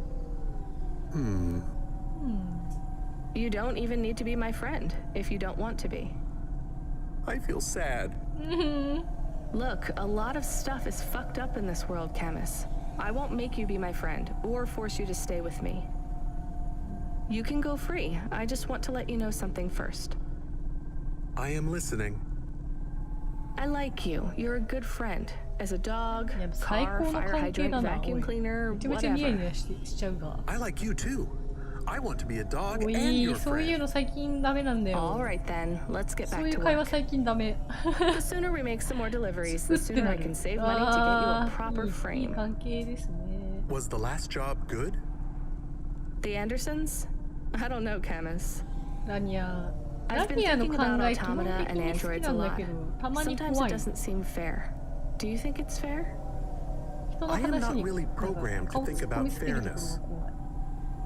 You don't even need to be my friend if you don't want to be. I feel sad. Look, a lot of stuff is fucked up in this world, Camus. I won't make you be my friend or force you to stay with me. You can go free. I just want to let you know something first. I am listening. I like you. You're a good friend. As a dog, いや、最 car, 高の fire 関係 hydrant, だな。おい vacuum cleaner, めちゃめちゃニヤニ whatever. ヤしちゃうが。 I like you too. I want to be a dog お and い、 your そういう friend. の最近ダメなんだよ。 All right then, let's get そう back いう to 会話 work. 最近ダメ。 The sooner we make some more deliveries, the sooner I can save money to get you a proper いい frame. 関係ですね。 Was the last job good? The Andersons? I don't know, Camus. ラニア。 I've ラ been ニアの thinking 考 about え、基本 automata 的 and に好き androids な a んだ lot. けど、たまに Sometimes 怖 it い。 doesn't seem fair. Do you think it's fair? 人の I am 話 not に really なんか programmed to 顔 think 突っ込 about みすぎるところ fairness. が怖い。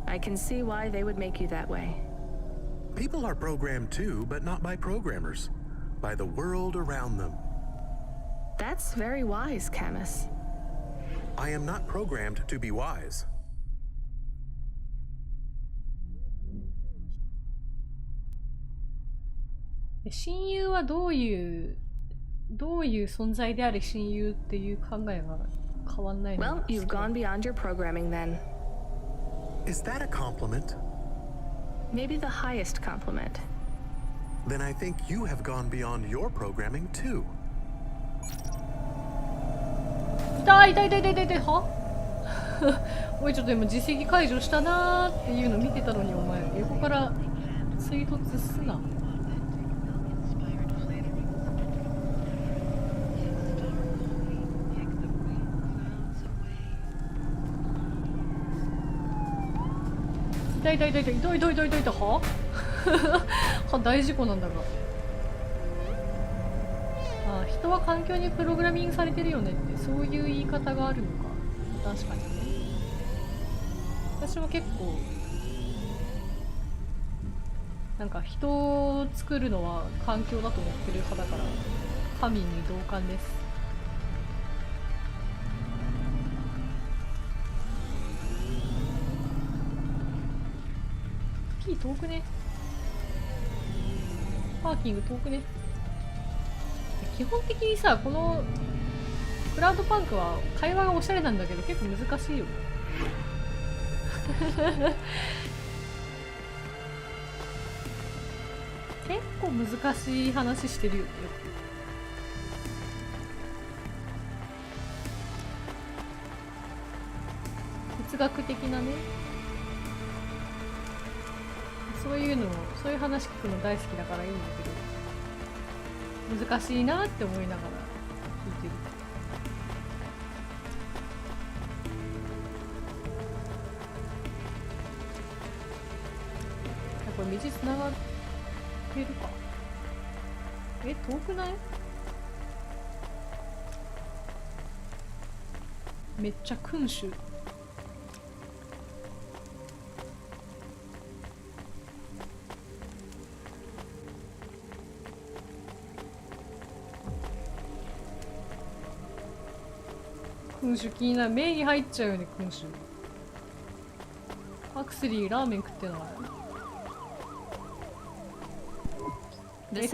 I can see why they would make you that way. People are programmed too, but not by programmers. By the world around them. That's very wise, Camus. I am not programmed to be wise. 親友はどういう存在であり親友っていう考えが変わんないの Well, が好き you've だ。 gone beyond your programming then. Is that a compliment? Maybe the highest compliment. Then I think you have gone beyond your programming too. 痛い痛い痛い痛い痛い痛いはおいちょっと今自責解除したなーっていうの見てたのにお前横から追突すな。痛い痛い痛い痛い痛い痛い痛い痛い痛いはは大事故なんだが。あ、人は環境にプログラミングされてるよねってそういう言い方があるのか。確かにね。私も結構なんか人を作るのは環境だと思ってる派だから神に同感です。P 遠くね。パーキング遠くね。基本的にさ、このクラウドパンクは会話がおしゃれなんだけど結構難しいよね。結構難しい話してるよね。哲学的なね、そういう話聞くの大好きだからいいんだけど、難しいなって思いながら聞いてる。これ道つながってるか。遠くない？めっちゃ君主。君主気になる。目に入っちゃうよね、君主。アクスリーラーメン食ってない？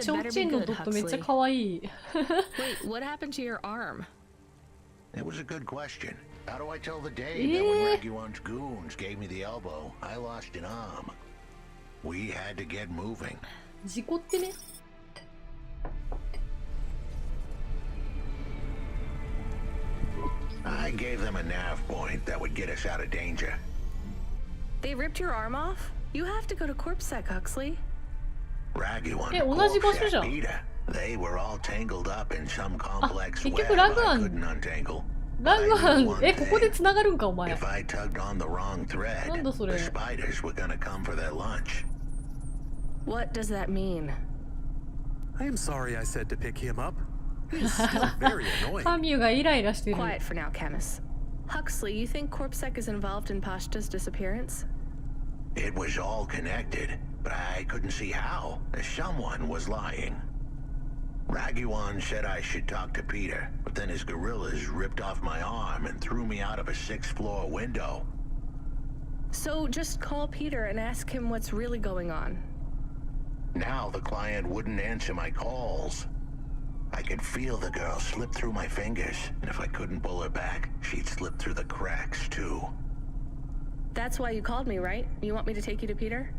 ちょうちんのドットめっちゃ可愛い。Wait, what happened to your arm? It was a good question. How do I tell the day that when Raguan's goons gave me the elbow, I lost an arm? We had to get moving. 事故ってね。I gave them a nav point that would get us out of danger. They ripped your arm off? You have to go to CorpSec, Huxley. Raguan, 同じ場所じゃん。 Peter, they were all tangled up in some complex 結 web 局ラ I グアン couldn't untangle. ラグアン、ここで繋がるんかお前。 If I tugged on the wrong thread, なんだそれ。 the spiders were gonna come for their lunch. What does that mean? I am sorry I said to pick him up. He's still very annoying. カミュがイライラしてる。 Quiet for now, Camus. Huxley, you think CorpSec is involved in Pashta's disappearance? It was all connected, but I couldn't see how. Someone was lying. Raguan said I should talk to Peter, but then his gorillas ripped off my arm and threw me out of a 6th floor window. So just call Peter and ask him what's really going on. Now the client wouldn't answer my calls. I could feel the girl slip through my fingers, and if I couldn't pull her back, she'd slip through the cracks too. That's why you called me, right? You want me to take you to Peter?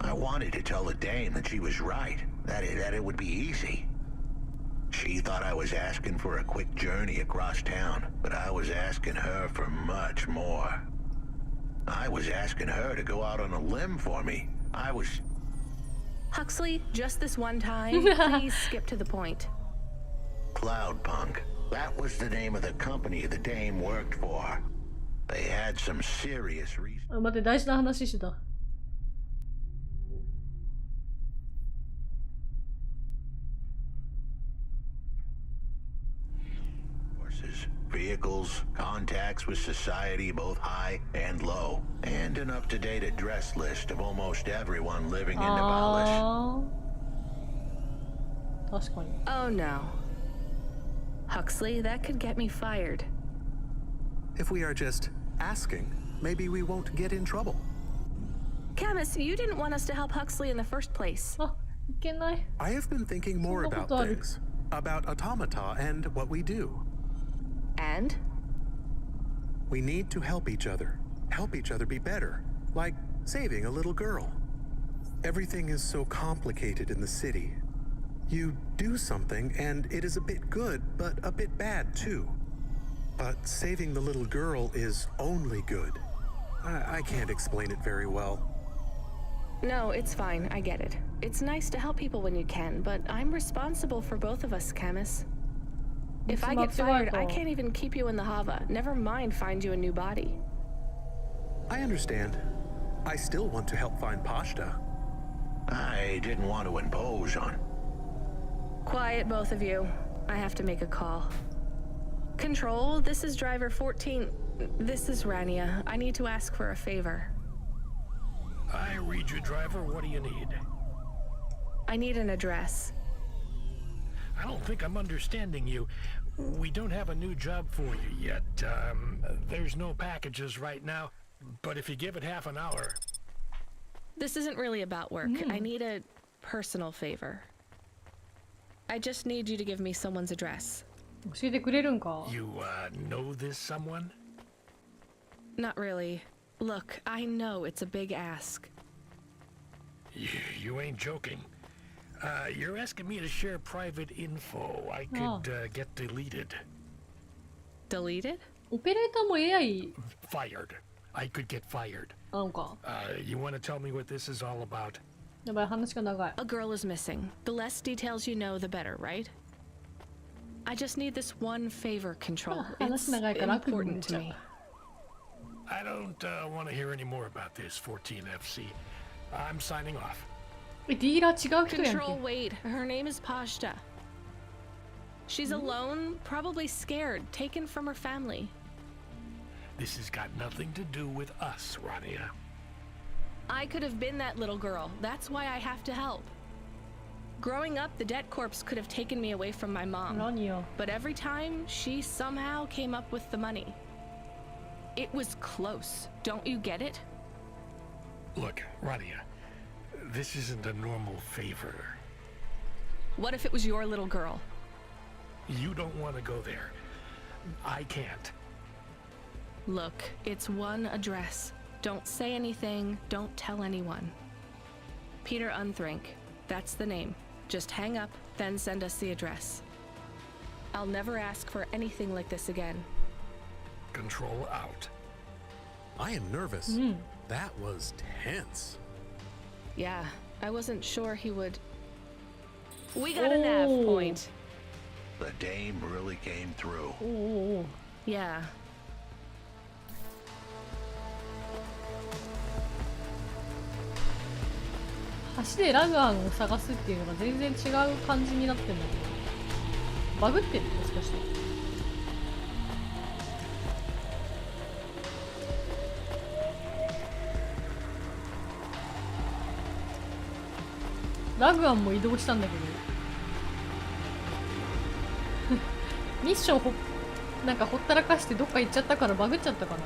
I wanted to tell the dame that she was right, that it would be easy. She thought I was asking for a quick journey across town, but I was asking her for much more. I was asking her to go out on a limb for me. I was... Huxley, just this one time, please skip to the point. Cloudpunk. That was the name of the company the dame worked for. They had some serious reasons. 待って、大事な話してた。Vehicles, contacts with society both high and low, and an up-to-date address list of almost everyone living in Navalis. 確かに。 Oh no. Huxley, that could get me fired. If we are just asking, maybe we won't get in trouble. Camus, you didn't want us to help Huxley in the first place. あ、いけない。 I have been thinking more about things, about automata and what we do. And? We need to help each other be better, like saving a little girl. Everything is so complicated in the city. You do something and it is a bit good, but a bit bad too. But saving the little girl is only good. I can't explain it very well. No, it's fine. I get it. It's nice to help people when you can, but I'm responsible for both of us, Camus. If I get fired, I can't even keep you in the Hava. Never mind find you a new body. I understand. I still want to help find Pashta. I didn't want to impose on... Quiet, both of you. I have to make a call. Control, this is driver 14. This is Rania. I need to ask for a favor. I read you, driver. What do you need? I need an address. I don't think I'm understanding you. We don't have a new job for you yet. There's no packages right now, but if you give it half an hour... This isn't really about work. I need a personal favor. I just need you to give me someone's address. 教えてくれるんか。 You, know this someone? Not really. Look, I know it's a big ask. You ain't joking. You're asking me to share private info. I could get deleted. Deleted? オペレーターも AI Fired. I could get fired. なのか。You want to tell me what this is all about? やばい、話が長い。 A girl is missing. The less details you know, the better, right? I just need this one favor, Control. It's 話長いから悪夢 important 見 to ちゃう。 me. I don't want to hear any more about this, 14FC. I'm signing off. ディーラー違う人やん Control, け。 wait. Her name is Pashta. She's alone, probably scared, taken from her family. This has got nothing to do with us, Rania. I could have been that little girl. That's why I have to help. Growing up, the debt corpse could have taken me away from my mom. 何よ。 But every time, she somehow came up with the money. It was close. Don't you get it? Look, Rania, this isn't a normal favor. What if it was your little girl? You don't want to go there. I can't. Look, it's one address. Don't say anything, don't tell anyone. Peter Unthrink, that's the name. Just hang up, then send us the address. I'll never ask for anything like this again. Control out. I am nervous. That was tense. Yeah, I wasn't sure he would... We got a nav point. The dame really came through. おおお。 Yeah. 橋でラグアンを探すっていうのが全然違う感じになってるんだけど。バグってる？もしかして。ラグアンも移動したんだけどミッションなんかほったらかしてどっか行っちゃったからバグっちゃったかな。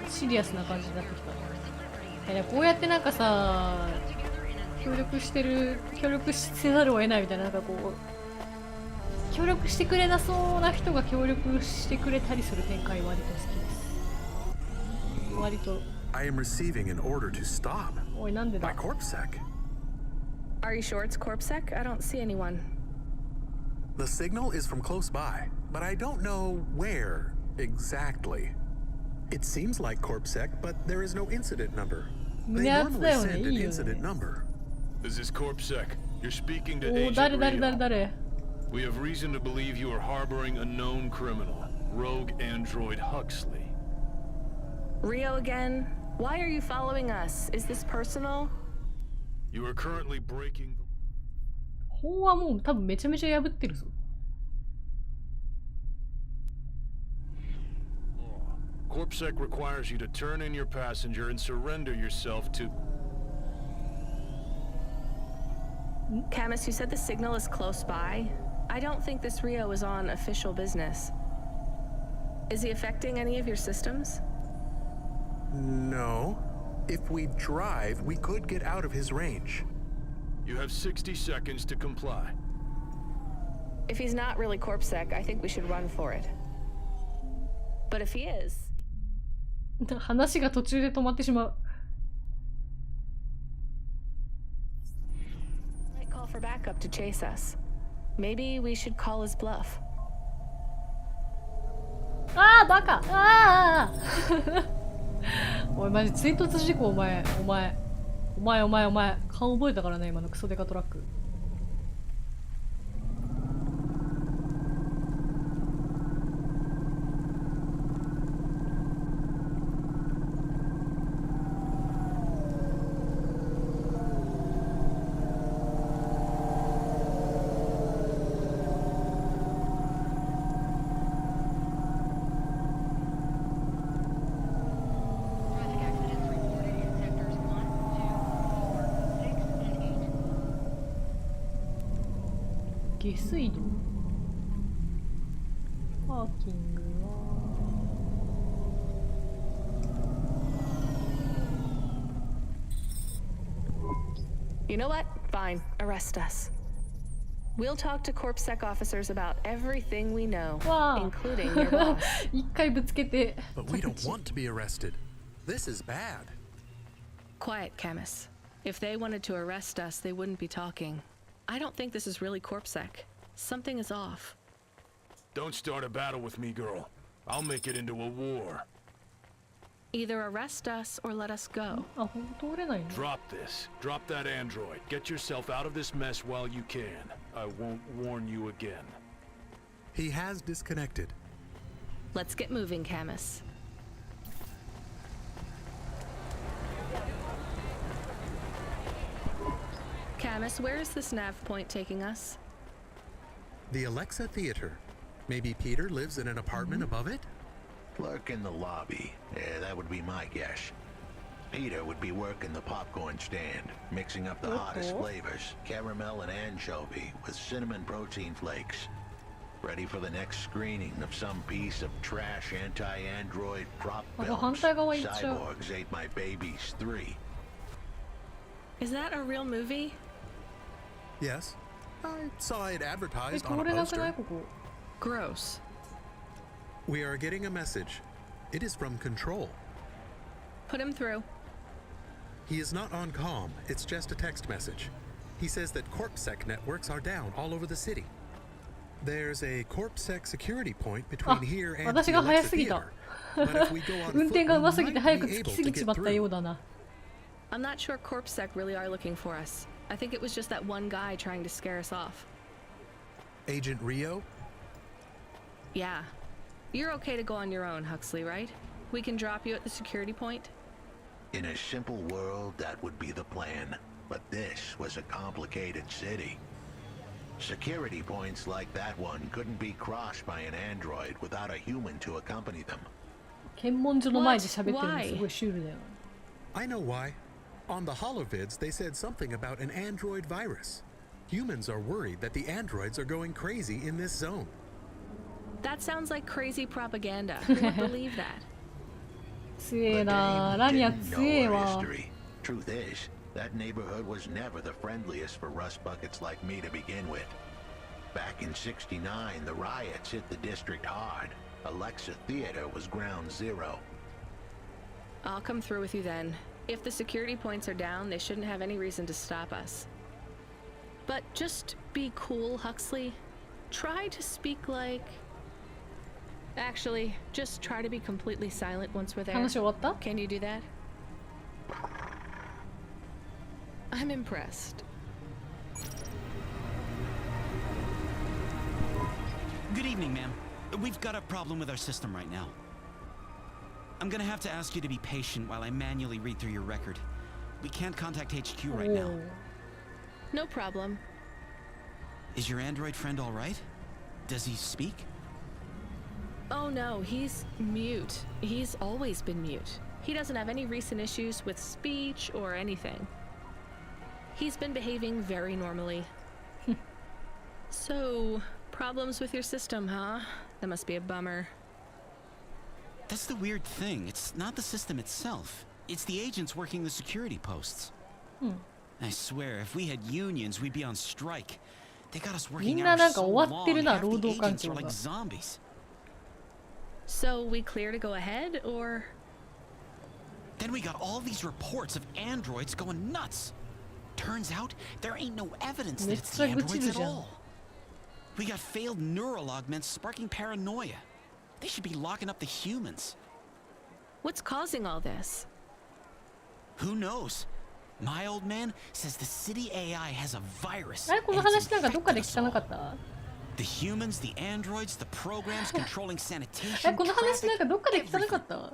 シリアスな感じになってきた。いやこうやってなんかさ協力せざるを得ないみたいな、なんかこう協力してくれなそうな人が協力してくれたりする展開割と好きです。割と。 I am receiving an order to stop. おいなんでだ。 By CorpSec. Are you sure it's CorpSec? I don't see anyone. The signal is from close by, but I don't know where exactly. It seems like CorpSec, but there is no incident number. They normally send an incident number. This is CorpSec. You're speaking to お Agent 誰 Rio. We have reason to believe you are harboring a known criminal, Rogue Android Huxley. Rio again? Why are you following us? Is this personal? You are currently breaking the... 法はもう多分めちゃめちゃ破ってるぞ。 CorpSec requires you to turn in your passenger and surrender yourself to... Camus, you said the signal is close by. I don't think this Rio is on official business. Is he affecting any of your systems? No. If we drive, we could get out of his range. You have 60 seconds to comply. If he's not really CorpSec, I think we should run for it. But if he is... 話が途中で止まってしまう。 Might call for backup to chase us. Maybe we should call his bluff. ああバカああおいマジ追突事故お前顔覚えたからね今のクソデカトラック。下水道パーキングは You know what? Fine. Arrest us. We'll talk to CorpSec officers about everything we know, わあ including your boss. 一回ぶつけて But we don't want to be arrested. This is bad. Quiet, Camus. If they wanted to arrest us, they wouldn't be talking. I don't think this is really CorpSec. Something is off. Don't start a battle with me, girl. I'll make it into a war. Either arrest us or let us go. あ、ほんと通れないの Drop this. Drop that android. Get yourself out of this mess while you can. I won't warn you again. He has disconnected. Let's get moving, Camus. Camus, where is this nav point taking us? The Alexa Theater. Maybe Peter lives in an apartment above it? Lurk in the lobby. Yeah, that would be my guess. Peter would be working the popcorn stand, mixing up the hottest flavors, caramel and anchovy with cinnamon protein flakes. Ready for the next screening of some piece of trash anti-android prop films. Cyborgs Ate My Babies 3. Is that a real movie? Yes. I saw it え、 advertised 通 on れ a なくない poster. ここ Gross. We are getting a message. It is from Control. Put him through. He is not on comm. It's just a text message. He says that CorpSec networks are down all over the city. There's a CorpSec security point between here and the 私が早 Alexa すぎた Theater. But if we go on 運 foot, 転 we が上手すぎ might て早く be 着き able す to ぎち get まったよう through. だな I'm not sure CorpSec really are looking for us. I think it was just that one guy trying to scare us off. Agent Rio? Yeah. You're okay to go on your own, Huxley, right? We can drop you at the security point? In a simple world, that would be the plan. But this was a complicated city. Security points like that one couldn't be crossed by an android without a human to accompany them. 検問所の前で喋ってるのすごいシュールだよ I know why. On the holovids, they said something about an android virus. Humans are worried that the androids are going crazy in this zone. That sounds like crazy propaganda. Who would believe that? 強え The な Dame ラニア didn't 強 know え her わ history. Truth is, that neighborhood was never the friendliest for rust buckets like me to begin with. Back in '69, the riots hit the district hard. Alexa Theater was ground zero. I'll come through with you then. If the security points are down, they shouldn't have any reason to stop us. But just be cool, Huxley. Try to speak like... Actually, just try to be completely silent once we're there. 話終わった Can you do that? I'm impressed. Good evening, ma'am. We've got a problem with our system right now. I'm gonna have to ask you to be patient while I manually read through your record. We can't contact HQ right now. No problem. Is your android friend all right? Does he speak? Oh no, he's mute. He's always been mute. He doesn't have any recent issues with speech or anything. He's been behaving very normally. So, problems with your system, huh? That must be a bummer. That's the weird thing. It's not the system itself. It's the agents working the security posts. I swear, if we had unions, we'd be on strike. They got us み working んななん hours か so 終わってる long, な half 労 the 働環 agents 境 are が like zombies. So, we clear to go ahead, or...? Then we got all these reports of androids going nuts. Turns out, there ain't no evidence that it's the androids at all. We got failed neural augments sparking paranoia. They should be locking up the humans. What's causing all this? Who knows? My old man says the city AI has a virus. あれこの and it's 話なんかどっかで infected 聞 us かな all. かった The humans, the androids, the programs controlling え sanitation, この話なん traffic, かどっかで聞かなか everything. った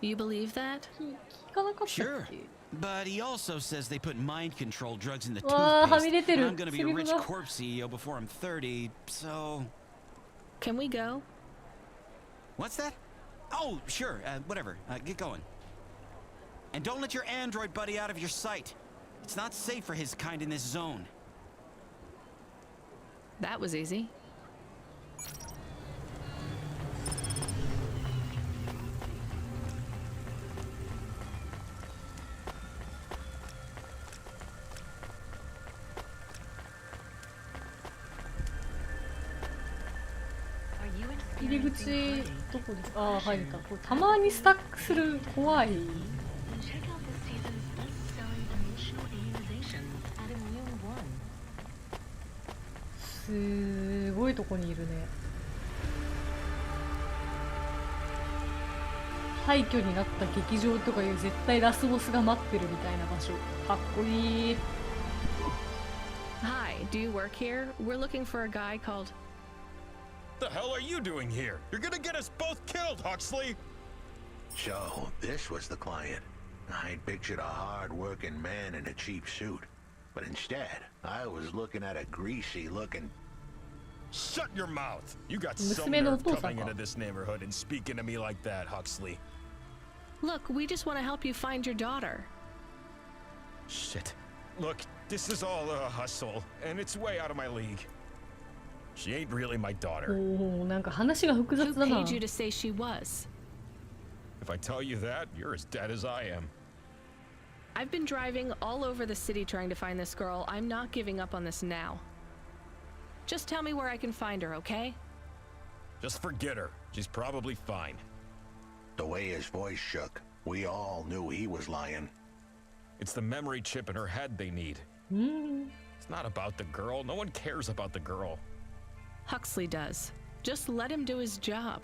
You believe that? 聞かなかったっ Sure. け But he also says they put mind control drugs in the わあは toothpaste. み出て And る I'm gonna be セ a リフ rich が corp CEO before I'm 30, so... Can we go? What's that? Oh, sure, whatever. Get going. And don't let your android buddy out of your sight. It's not safe for his kind in this zone. That was easy. 入り口どこです？ああ、入れた。これたまにスタックする怖い。すごいとこにいるね。廃墟になった劇場とかいう絶対ラスボスが待ってるみたいな場所。かっこいい。Hi, do you work here? We're looking for a guy called... The hell are you doing here? You're gonna get us both killed, Huxley! So, this was the client. I'd pictured a hard-working man in a cheap suit. But instead, I was looking at a greasy-looking... Shut your mouth! You got some nerve coming into this neighborhood and speaking to me like that, Huxley. Look, we just want to help you find your daughter. Shit. Look, this is all a hustle, and it's way out of my league. She ain't really my daughter. Oh, なんか話が複雑だな。 Who paid you to say she was? If I tell you that, you're as dead as I am. I've been driving all over the city trying to find this girl. I'm not giving up on this now. Just tell me where I can find her, okay? Just forget her. She's probably fine. The way his voice shook, we all knew he was lying. It's the memory chip in her head they need. It's not about the girl. No one cares about the girl. Huxley does. Just let him do his job.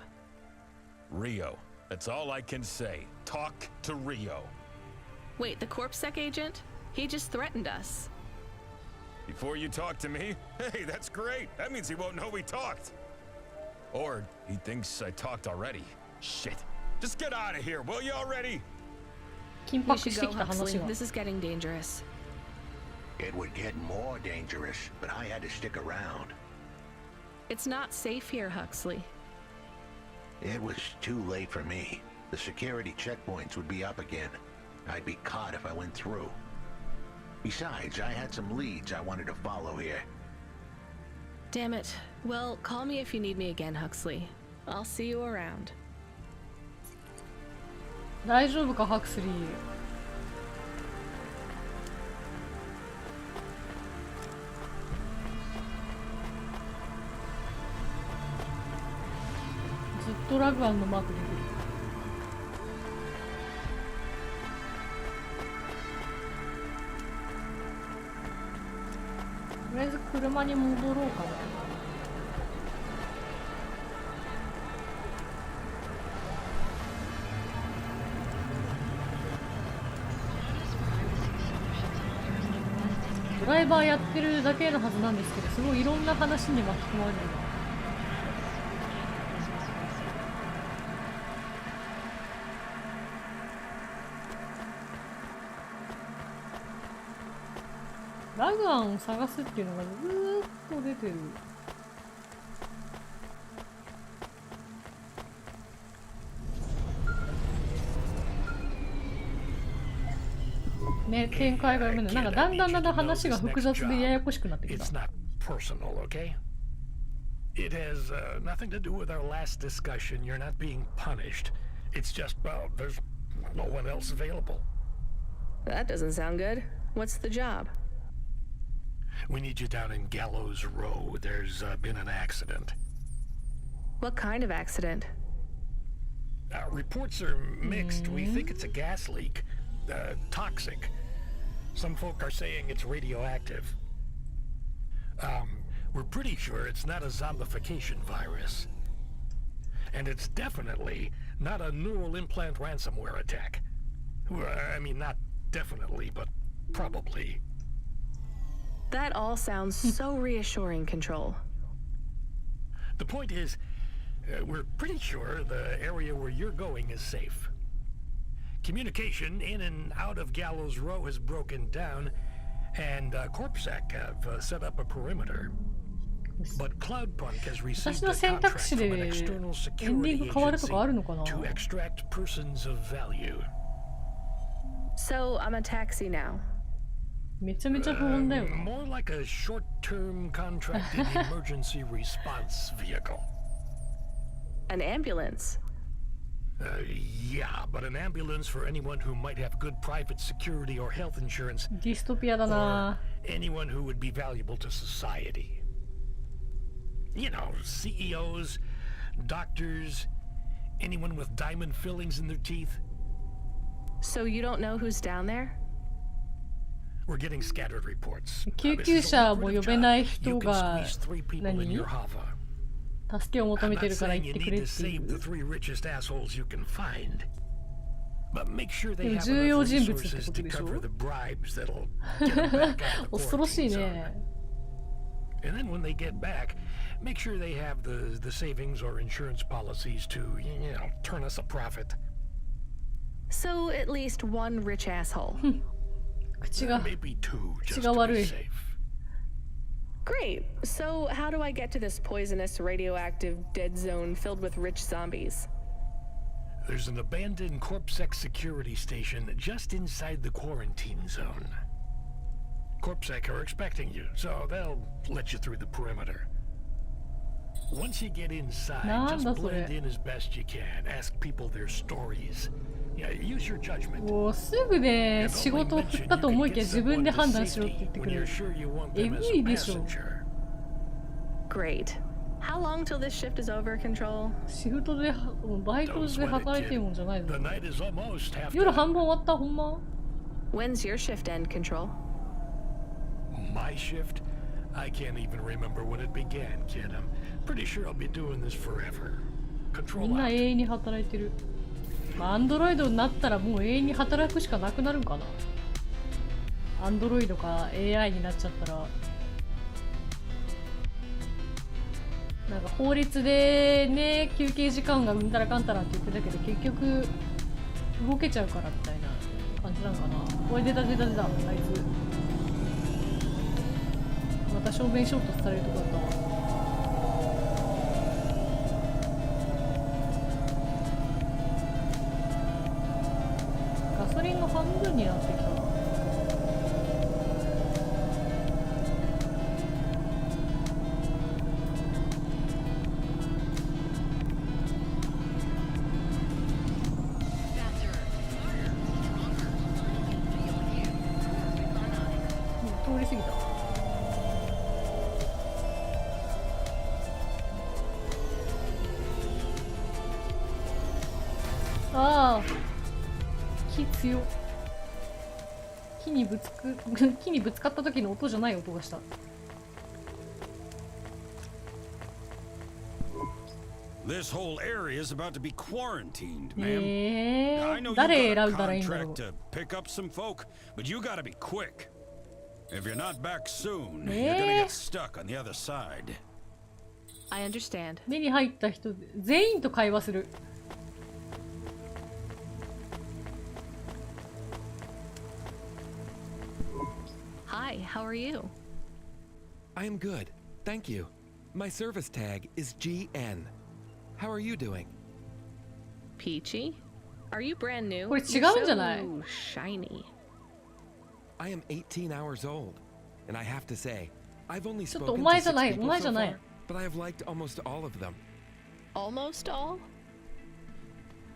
Rio. That's all I can say. Talk to Rio. Wait, the CorpSec agent? He just threatened us. Before you talk to me? Hey, that's great. That means he won't know we talked. Or he thinks I talked already. Shit. Just get out of here, will you already? We should go, Huxley. This is getting dangerous. It would get more dangerous, but I had to stick around. It's not safe here, Huxley. It was too late for me. The security checkpoints would be up again. I'd be caught if I went through. Besides, I had some leads I wanted to follow here. Damn it. Well, call me if you need me again, Huxley. I'll see you around. 大丈夫か、ハクスリー。ずっとラグアンのマーク出てる。とりあえず車に戻ろうかな。ドライバーやってるだけのはずなんですけど、すごいいろんな話に巻き込まれるな。ラグアンを探すっていうのがずーっと出てる。ね、展開が読めない。なんかだんだん話が複雑でややこしくなってきた。 It's not personal, okay? It has nothing to do with our last discussion. You're not being punished. It's just, well, there's no one else available. That doesn't sound good. What's the job? We need you down in Gallows Row. There's been an accident. What kind of accident? Reports are mixed. We think it's a gas leak. Toxic. Some folk are saying it's radioactive. We're pretty sure it's not a zombification virus. And it's definitely not a neural implant ransomware attack. I mean, not definitely, but probably. That all sounds so reassuring, Control. The point is, we're pretty sure the area where you're going is safe. Communication in and out of Gallows Row has broken down, and CorpSec have set up a perimeter. But Cloudpunk has received a contract from an external security agency to extract persons of value. So I'm a taxi now. More like a short-term contracted emergency response vehicle. An ambulance? Yeah, but an ambulance for anyone who might have good private security or health insurance. ディストピアだな。 Or anyone who would be valuable to society. You know, CEOs, doctors, anyone with diamond fillings in their teeth. So you don't know who's down there? We're getting scattered reports. 救急車も呼べない人が You can squeeze 3 people in 何 your hover. 助けを求 I'm め not てるから saying 言っ you てく need れっ to てい save the う 3 richest assholes you can find. But make sure で they も have 重要 enough 人物って resources こと to でしょ cover the bribes that'll get them back out of the 恐ろしい quarantine zone. ね And then when they get back, make sure they have the savings or insurance policies to, you know, turn us a profit. So at least one rich asshole. 口が Maybe 2, 口 just が to 悪 be い safe. Great. So how do I get to this poisonous, radioactive, dead zone filled with rich zombies? There's an abandoned CorpSec security station just inside the quarantine zone. CorpSec are expecting you, so they'll let you through the perimeter. Once you get inside, just blend in as best you can. Ask people their stories. Yeah, use your judgment. もうすぐね仕事を振ったと思いきや自分で判断しろって言ってくるえぐいでしょ Great. How long till this shift is over, Control? シフトでバイトで働いてるもんじゃないの The night is almost half 夜 done. 半分終わったほんま When's your shift end, Control? My shift? I can't even remember when it began, kid. I'm pretty sure I'll be doing this forever. み Control んな out. 永遠に働いてるアンドロイドになったらもう永遠に働くしかなくなるんかなアンドロイドか AI になっちゃったらなんか法律でね休憩時間がうんたらかんたらって言ってたけど結局動けちゃうからみたいな感じなんかなこれ出たあいつまた正面衝突されるとこだったわガソリンが半分になってきたな通り過ぎたああ木強木にぶつかった時の音じゃない音がした This whole area is about to be quarantined, ma'am. I know you 誰 got 選 a んだらいいんだろう contract to pick up some folk, but you gotta be quick. If you're not back soon, you're gonna get stuck on the other side. I understand. 目に入った人全員と会話する Hi, how are you? I am good, thank you. My service tag is GN. How are you doing? Peachy? Are you brand new? これ違 You're うんじゃない so shiny. I am 18 hours old, and I have to say, I've only ちょっとお spoken 前 to じゃな 6 いお people 前じゃ so ない far, but I have liked almost all of them. Almost all?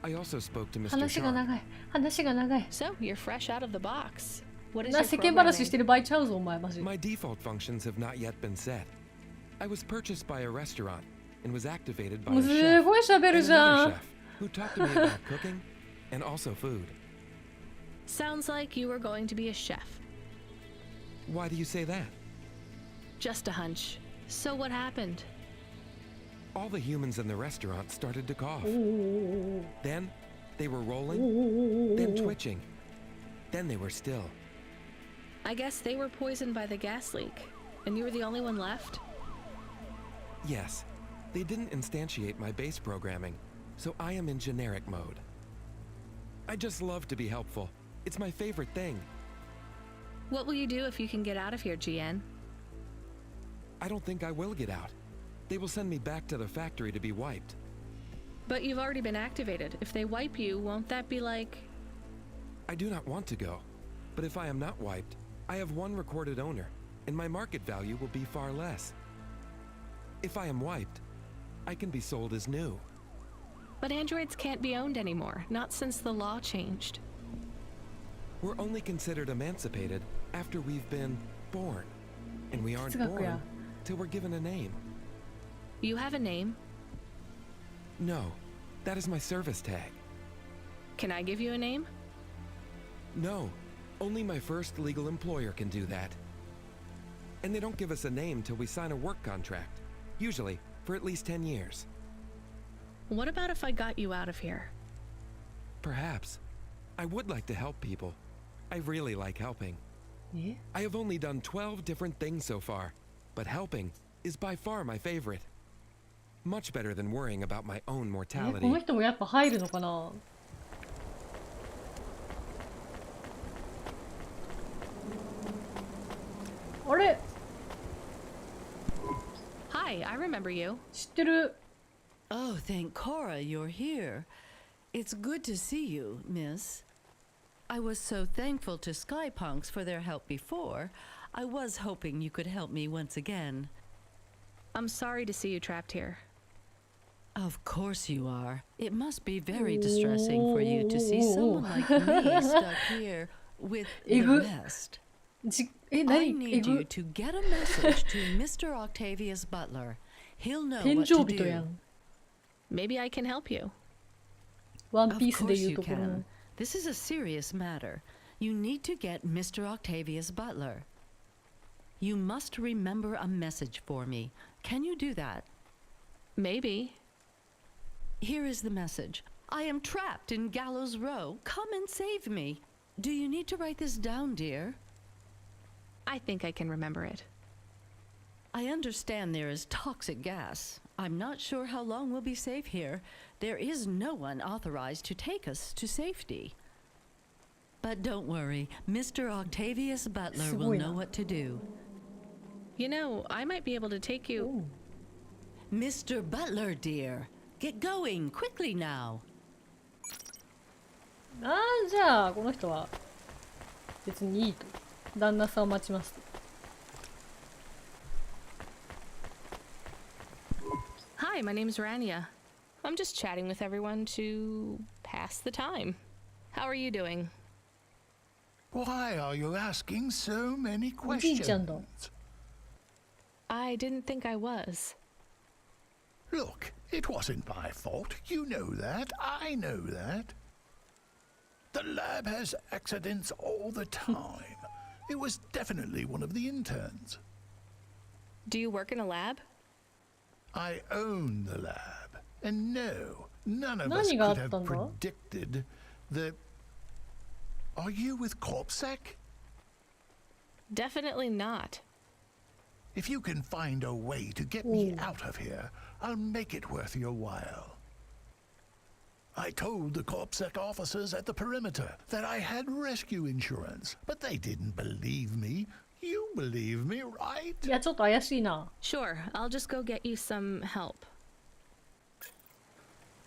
I also spoke to Mr. 話が Sharp. 長い話が長い So, you're fresh out of the box. What is な your 世間話 programming? してる場合ちゃうぞお前マジ My default functions have not yet been set. I was purchased by a restaurant and was activated by もう a す chef ごい喋 and るじゃ another ん chef who talked to me about cooking and also food. Sounds like you were going to be a chef. Why do you say that? Just a hunch. So what happened? All the humans in the restaurant started to cough. おー Then they were おー rolling, おー then twitching. Then they were still. I guess they were poisoned by the gas leak, and you were the only one left? Yes, they didn't instantiate my base programming, so I am in generic mode. I just love to be helpful. It's my favorite thing. What will you do if you can get out of here, GN? I don't think I will get out. They will send me back to the factory to be wiped. But you've already been activated. If they wipe you, won't that be like... I do not want to go, but if I am not wiped, I have one recorded owner, and my market value will be far less. If I am wiped, I can be sold as new. But androids can't be owned anymore, not since the law changed. We're only considered emancipated after we've been born, and we aren't born till we're given a name. You have a name? No, that is my service tag. Can I give you a name? No, only my first legal employer can do that. And they don't give us a name till we sign a work contract, usually for at least 10 years. What about if I got you out of here? Perhaps. I would like to help people. I really like helping. Yeah? I have only done 12 different things so far, but helping is by far my favorite. Much better than worrying about my own こ mortality. の人もやっぱ入るのかな。あれ Hi, I remember you. 知ってる。 Oh, thank Cora you're here. It's good to see you, miss. I was so thankful to Skypunks for their help before. I was hoping you could help me once again. I'm sorry to see you trapped here. Of course you are. It must be very distressing for you to see someone like me stuck here with the rest. I need you to get a message to Mr. Octavius Butler. He'll know what to do. Maybe I can help you. One Of Pieceで course 言う you ところの can. This is a serious matter. You need to get Mr. Octavius Butler. You must remember a message for me. Can you do that? Maybe. Here is the message. I am trapped in Gallows Row. Come and save me. Do you need to write this down, dear? I think I can remember it. I understand there is toxic gas. I'm not sure how long we'll be safe here. There is no one authorized to take us to safety. But don't worry, Mr. Octavius Butler will know what to do. You know, I might be able to take you. Mr. Butler, dear, get going quickly now. ああ、じゃあこの人は別にいいと。旦那さんを待ちますと。Hi, my name's Rania. I'm just chatting with everyone to pass the time. How are you doing? Why are you asking so many おじいちゃんだ。 questions? I didn't think I was. Look, it wasn't my fault. You know that. I know that. The lab has accidents all the time. It was definitely one of the interns. Do you work in a lab? I own the lab. And no, none of us 何があ could ったん have だ？ predicted that... Are you with Corpsec? Definitely not. If you can find a way to get me out of here, I'll make it worth your while. I told the Corpsec officers at the perimeter that I had rescue insurance, but they didn't believe me. You believe me, right? いや、ちょっと怪しいな。 Sure, I'll just go get you some help.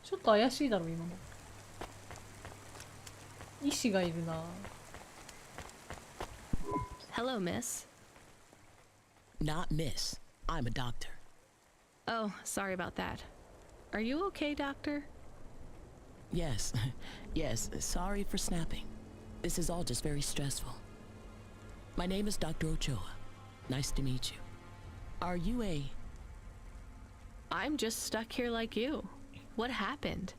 ちょっと怪しいだろ、今の。医師がいるな。 Hello, miss. Not miss. I'm a doctor. Oh, sorry about that. Are you okay, doctor? Yes. Yes, sorry for snapping. This is all just very stressful. My name is Dr. Ochoa. Nice to meet you. Are you a... I'm just stuck here like you. What happened?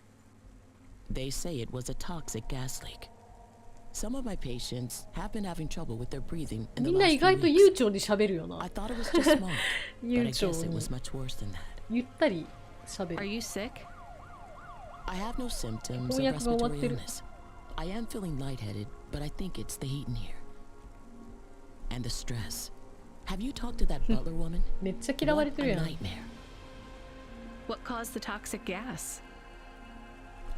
They say it was a toxic gas leak. Some of my patients have been having trouble with their breathing in the みんな last 意 few 外と weeks. 悠長に喋るよな。 I thought it was just smoke, but I 悠 guess 長 it に was much worse than that. ゆったり喋 Are る。 you sick? I have no symptoms of 翻訳が終わっ respiratory てる。 illness. I am feeling lightheaded, but I think it's the heat in here. And the stress. Have you talked to that butler woman? めっちゃ嫌われ What てる a やん。 nightmare. What caused the toxic gas?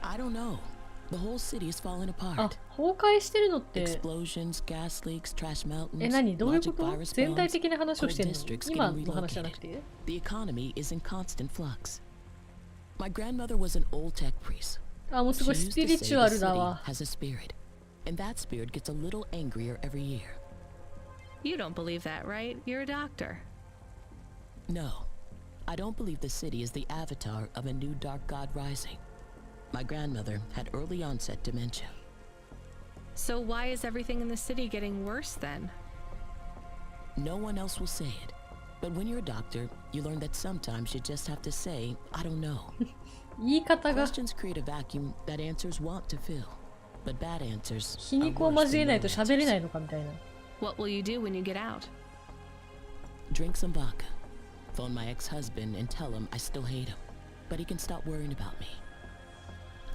I don't know. The whole city is falling あ apart. 崩壊してるのって Explosions, gas leaks, trash mountains, え、何どういう logic こと virus 全体 bombs, 的な話を whole してんの districts 今 getting の話じゃな relocated. くて The economy is in constant flux. My grandmother was an old tech priest. あ、もうすごい She スピ used リ to チ say ュア the ルだ city わ。 has a spirit, and that spirit gets a little angrier every year. You don't believe that, right? You're a doctor. No, I don't believe the city is the avatar of a new dark god rising. My grandmother had early onset dementia. So why is everything in the city getting worse then? No one else will say it. But when you're a doctor, you learn that sometimes you just have to say, I don't know. 言い方が Questions create a vacuum that answers want to fill, but bad answers 皮肉を交えないと喋れないのかみたいな。 What will you do when you get out? drink some vodka, phone my ex-husband and tell him I still hate him, but he can stop worrying about me.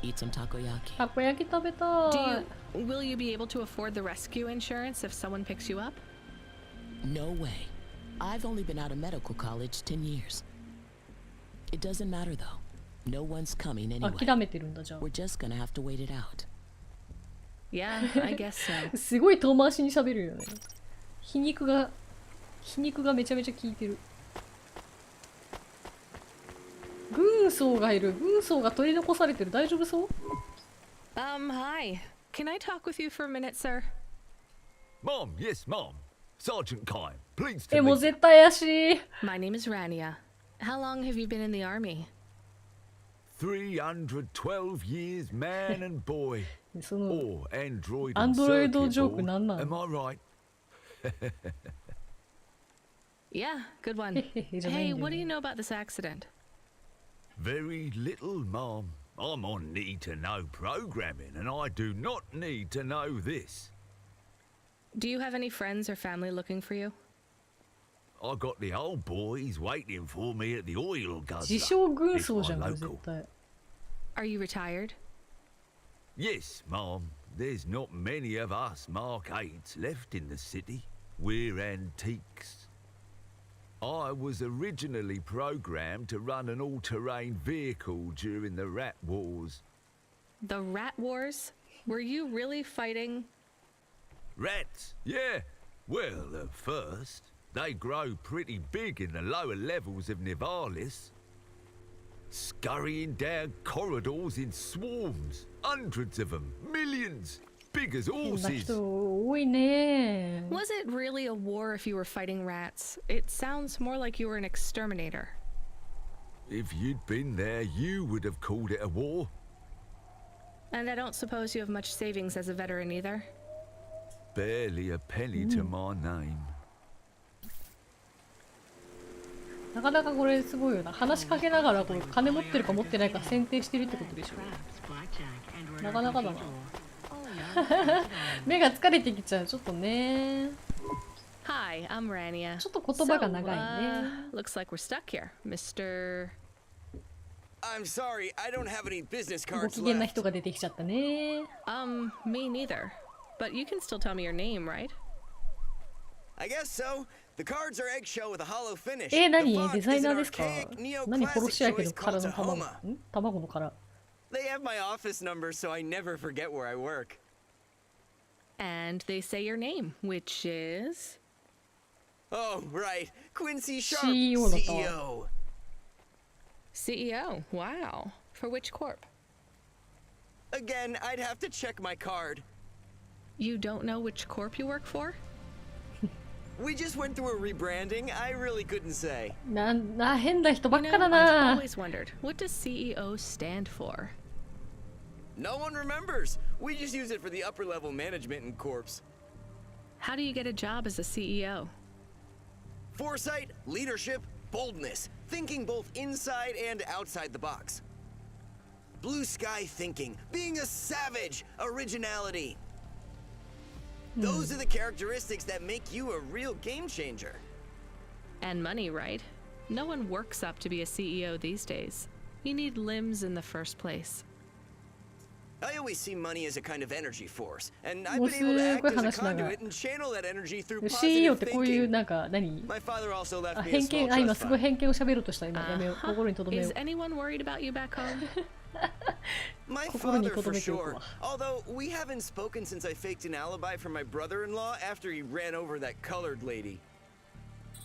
Eat some takoyaki. たこ焼き食べたい。 Will you be able to afford the rescue insurance if someone picks you up? No way. I've only been out of medical college 10 years. It doesn't matter though. No one's coming anyway. 諦めてるんだじゃあ。 We're just gonna have to wait it out. Yeah, I guess so. すごい遠回しに喋るよね。皮肉がめちゃめちゃ効いてる。軍曹がいる。軍曹が取り残されてる。大丈夫そう？ Hi. Can I talk with you for a minute, sir? Mom, yes, Mom. Sergeant Kai, pleased え、 to もう meet you. 絶対怪しい。 My name is Rania. How long have you been in the army? 312 years, man and boy. その Or android アン and ドロイド circuit ジョーク board. なんな Am の？ I right? Yeah, good one. じゃない Hey, んだよ what do you ね。 know about this accident? Very little, Mom. I'm on need-to-know programming, and I do not need to know this. Do you have any friends or family looking for you? I got the old boys waiting for me at the oil 自 guzzler. 称軍 It's 曹じゃん、 my これ絶 local. 対。 Are you retired? Yes, Mom. There's not many of us Mark 8s left in the city. We're antiques. I was originally programmed to run an all-terrain vehicle during the Rat Wars. The Rat Wars? Were you really fighting? Rats? Yeah. Well, at first, they grow pretty big in the lower levels of Nivalis. Scurrying down corridors in swarms. Hundreds of them. Millions. Big as 変な horses. 人多いね。 Was it really a war if you were fighting rats? It sounds more like you were an exterminator. If you'd been there, you would have called it a war. And I don't suppose you have much savings as a veteran either? Barely a penny to my name. なかなかこれすごいよな。話しかけながらこれ金持ってるか持ってないか選定してるってことでしょ。なかなかだな。目が疲れてきちゃう。ちょっとね。 Hi, I'm Rania. ちょっと言葉が長いね。 Looks like we're stuck here, Mr. I'm sorry, I don't have any business ご cards 機嫌な left. 人が出てきちゃったね。 Me neither. But you can still tell me your name, right? I guess so. The cards are eggshell with a hollow finish. 何 The font デザイ is ナ an ーですか？ archaic 何殺 neoclassic しやけど choice 殻 called の卵。 Tahoma. 卵の殻。 They have my office number, so I never forget where I work. And they say your name, which is... Oh, right. Quincy Sharp, CEO だった。 CEO. CEO, wow. For which corp? Again, I'd have to check my card. You don't know which corp you work for? We just went through a rebranding. I really couldn't say. 変な人ばっ You か know, だ I've な。 always wondered, what does CEO stand for? No one remembers. We just use it for the upper level management in corps. How do you get a job as a CEO? Foresight, leadership, boldness. Thinking both inside and outside the box. Blue sky thinking. Being a savage. Originality. Those are the characteristics that make you a real game changer. And money, right? No one works up to be a CEO these days. You need limbs in the first place. I always see money as a kind of energy force, and I've been able to act as a conduit and channel that energy through CEO positive ってこういう thinking. なんか何 My father also left あ me a 偏 small 見、今 trust すごい fund. 偏見を喋ろうとした。今やめよう。心に留めよ Is う。 anyone worried about you back home? My 心に father 留 for めておく sure. わ。 Although we haven't spoken since I faked an alibi for my brother-in-law after he ran over that colored lady.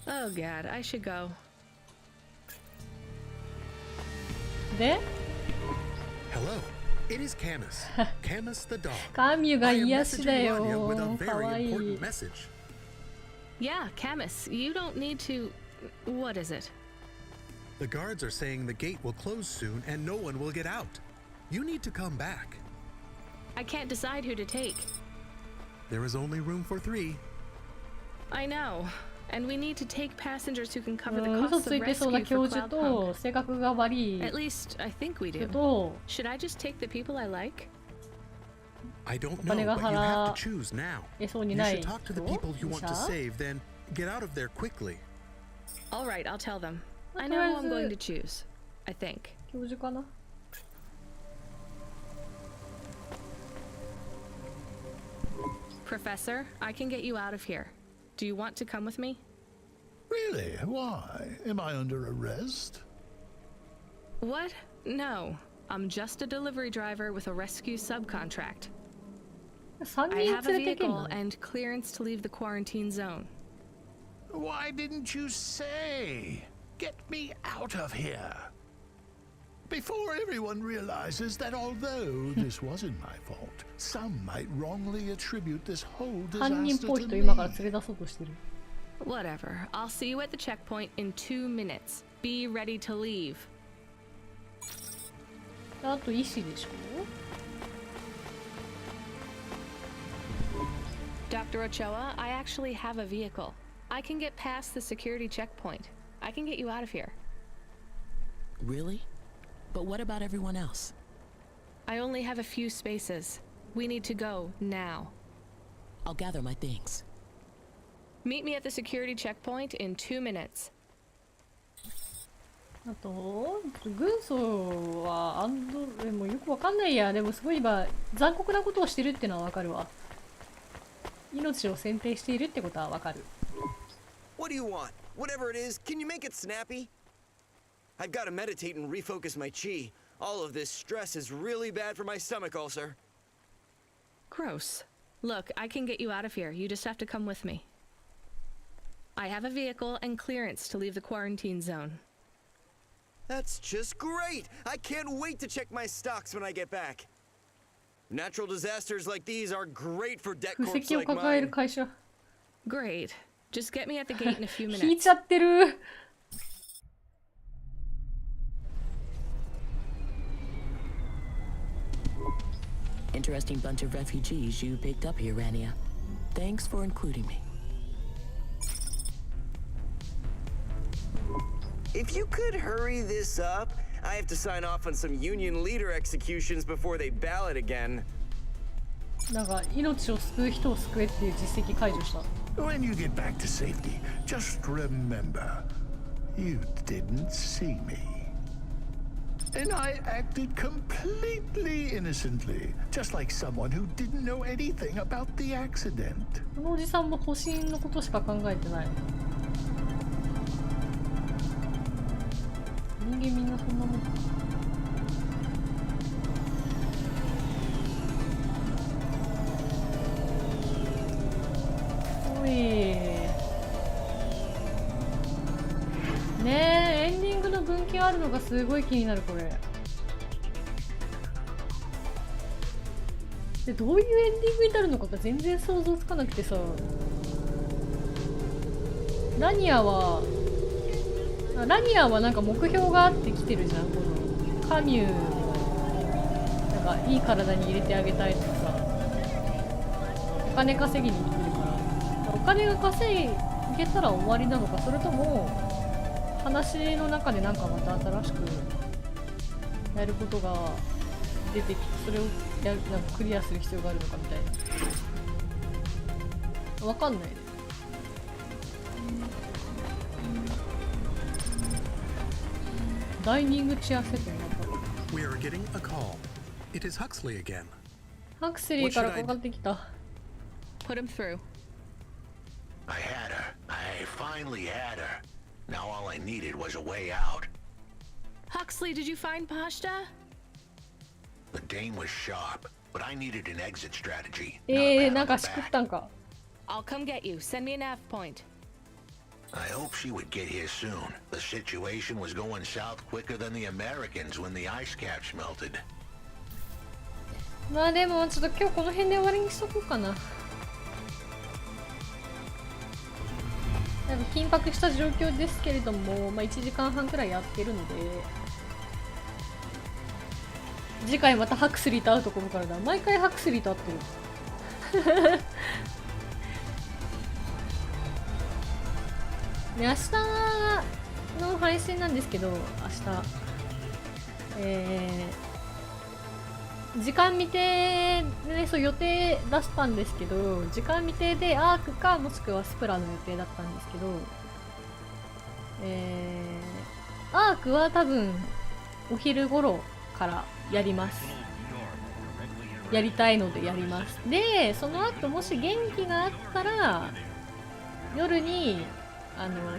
Oh god, I should go. で Hello, it is Camus. Camus the dog. カミュが I am 癒しだ messaging よ。 Rania with a かわ very いい important。message. Yeah, Camus, you don't need to... What is it? The guards are saying the gate will close soon and no one will get out. You need to come back. I can't decide who to take. There is only room for 3. I know. and we need to take passengers who can cover the 嘘 costs つ of いてそうな rescue 教 for 授と Cloudpunk. 性格が悪い At least I think we 人 do. と Should I just take the people I like? I don't お know, 金が but you have 払 to choose now. えそうに You ない should 人 talk to the people you want to 医者 save, then get out of there quickly. All right, I'll tell them. I とり know あ who え I'm going to ず choose. I think. 教授かな Professor, I can get you out of here. Do you want to come with me? Really? Why? Am I under arrest? What? No. I'm just a delivery driver with a rescue subcontract. 3 I 人 have a 連れてけん vehicle の and clearance to leave the quarantine zone. Why didn't you say? Get me out of here. Before everyone realizes that although this wasn't my fault, some might wrongly attribute this whole 犯人っ disaster ぽい to 人今から me. 連れ出そうとしてる Whatever. I'll see you at the checkpoint in 2 minutes. Be ready to leave. あと医師でしょ Dr. Ochoa, I actually have a vehicle. I can get past the security checkpoint. I can get you out of here. Really? But what about everyone else? I only have a few spaces. We need to go now. I'll gather my things. Meet me at the security checkpoint in 2 minutes. あと軍曹はもうよくわかんないや。でもすごい今残酷なことをしてるってのはわかるわ。命を選定しているってことはわかる。 What do you want? Whatever it is, can you make it snappy? I've got to meditate and refocus my chi. All of this stress is really bad for my stomach ulcer. Gross. Look, I can get you out of here. You just have to come with me. I have a vehicle and clearance to leave the quarantine zone. That's just great! I can't wait to check my stocks when I get back. Natural disasters like these are great for debt 不 corps 石を like 抱える mine. 会社 Great. Just get me at the gate in a few 引い minutes. ちゃってる Interesting bunch of refugees you picked up here, Rania. Thanks for including me. If you could hurry this up, I have to sign off on some union leader executions before they ballot again. なんか命を救う人を救えっていう実績解除した When you get back to safety, just remember, you didn't see me. And I acted completely innocently, just like someone who didn't know anything about the accident. このおじさんも保身のことしか考えてない人間みんなそんなもんかおいねえエンディングの分岐あるのがすごい気になるこれでどういうエンディングになるのかが全然想像つかなくてさラニアはなんか目標があって来てるじゃんこのカミューなんかいい体に入れてあげたいとかさお金稼ぎに来てるからお金が稼げたら終わりなのかそれとも話の中でなんかまた新しくやることが出てきてそれをなんかクリアする必要があるのかみたいなわかんないダイニングチェアセットになった We are getting a call. It is Huxley again. ハクスリーからかかってきた Put him through. I had her. I finally had her. Now all I needed was a way out. Huxley, did you find Pashta? The dame was sharp, but I needed an exit strategy. なんかしくったんか I'll come get you. Send me a nav point. I hope she would get here soon. The situation was going south quicker than the Americans when the ice caps melted. まあでもちょっと今日この辺で終わりにしとこうかななんか緊迫した状況ですけれども、まあ、1時間半くらいやってるので次回またハクスリーと会うところからだ毎回ハクスリーと会ってるで、明日の配信なんですけど、明日、時間未定でね、そう予定出したんですけど、時間未定でアークかもしくはスプラの予定だったんですけど、アークは多分お昼頃からやります。やりたいのでやります。で、その後もし元気があったら夜に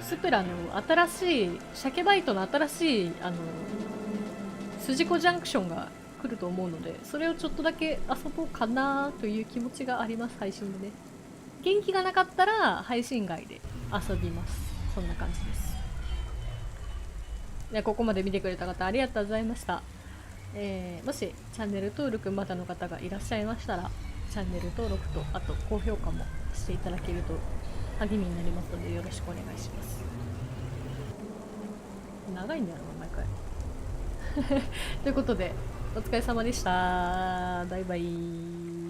スプラの新しい鮭バイトの新しい筋子ジャンクションが来ると思うので、それをちょっとだけ遊ぼうかなという気持ちがあります。配信でね、元気がなかったら配信外で遊びます。そんな感じです。で、ここまで見てくれた方ありがとうございました。もしチャンネル登録まだの方がいらっしゃいましたら、チャンネル登録とあと高評価もしていただけると励みになりますのでよろしくお願いします。長いんだよな毎回ということでお疲れ様でした。バイバイ。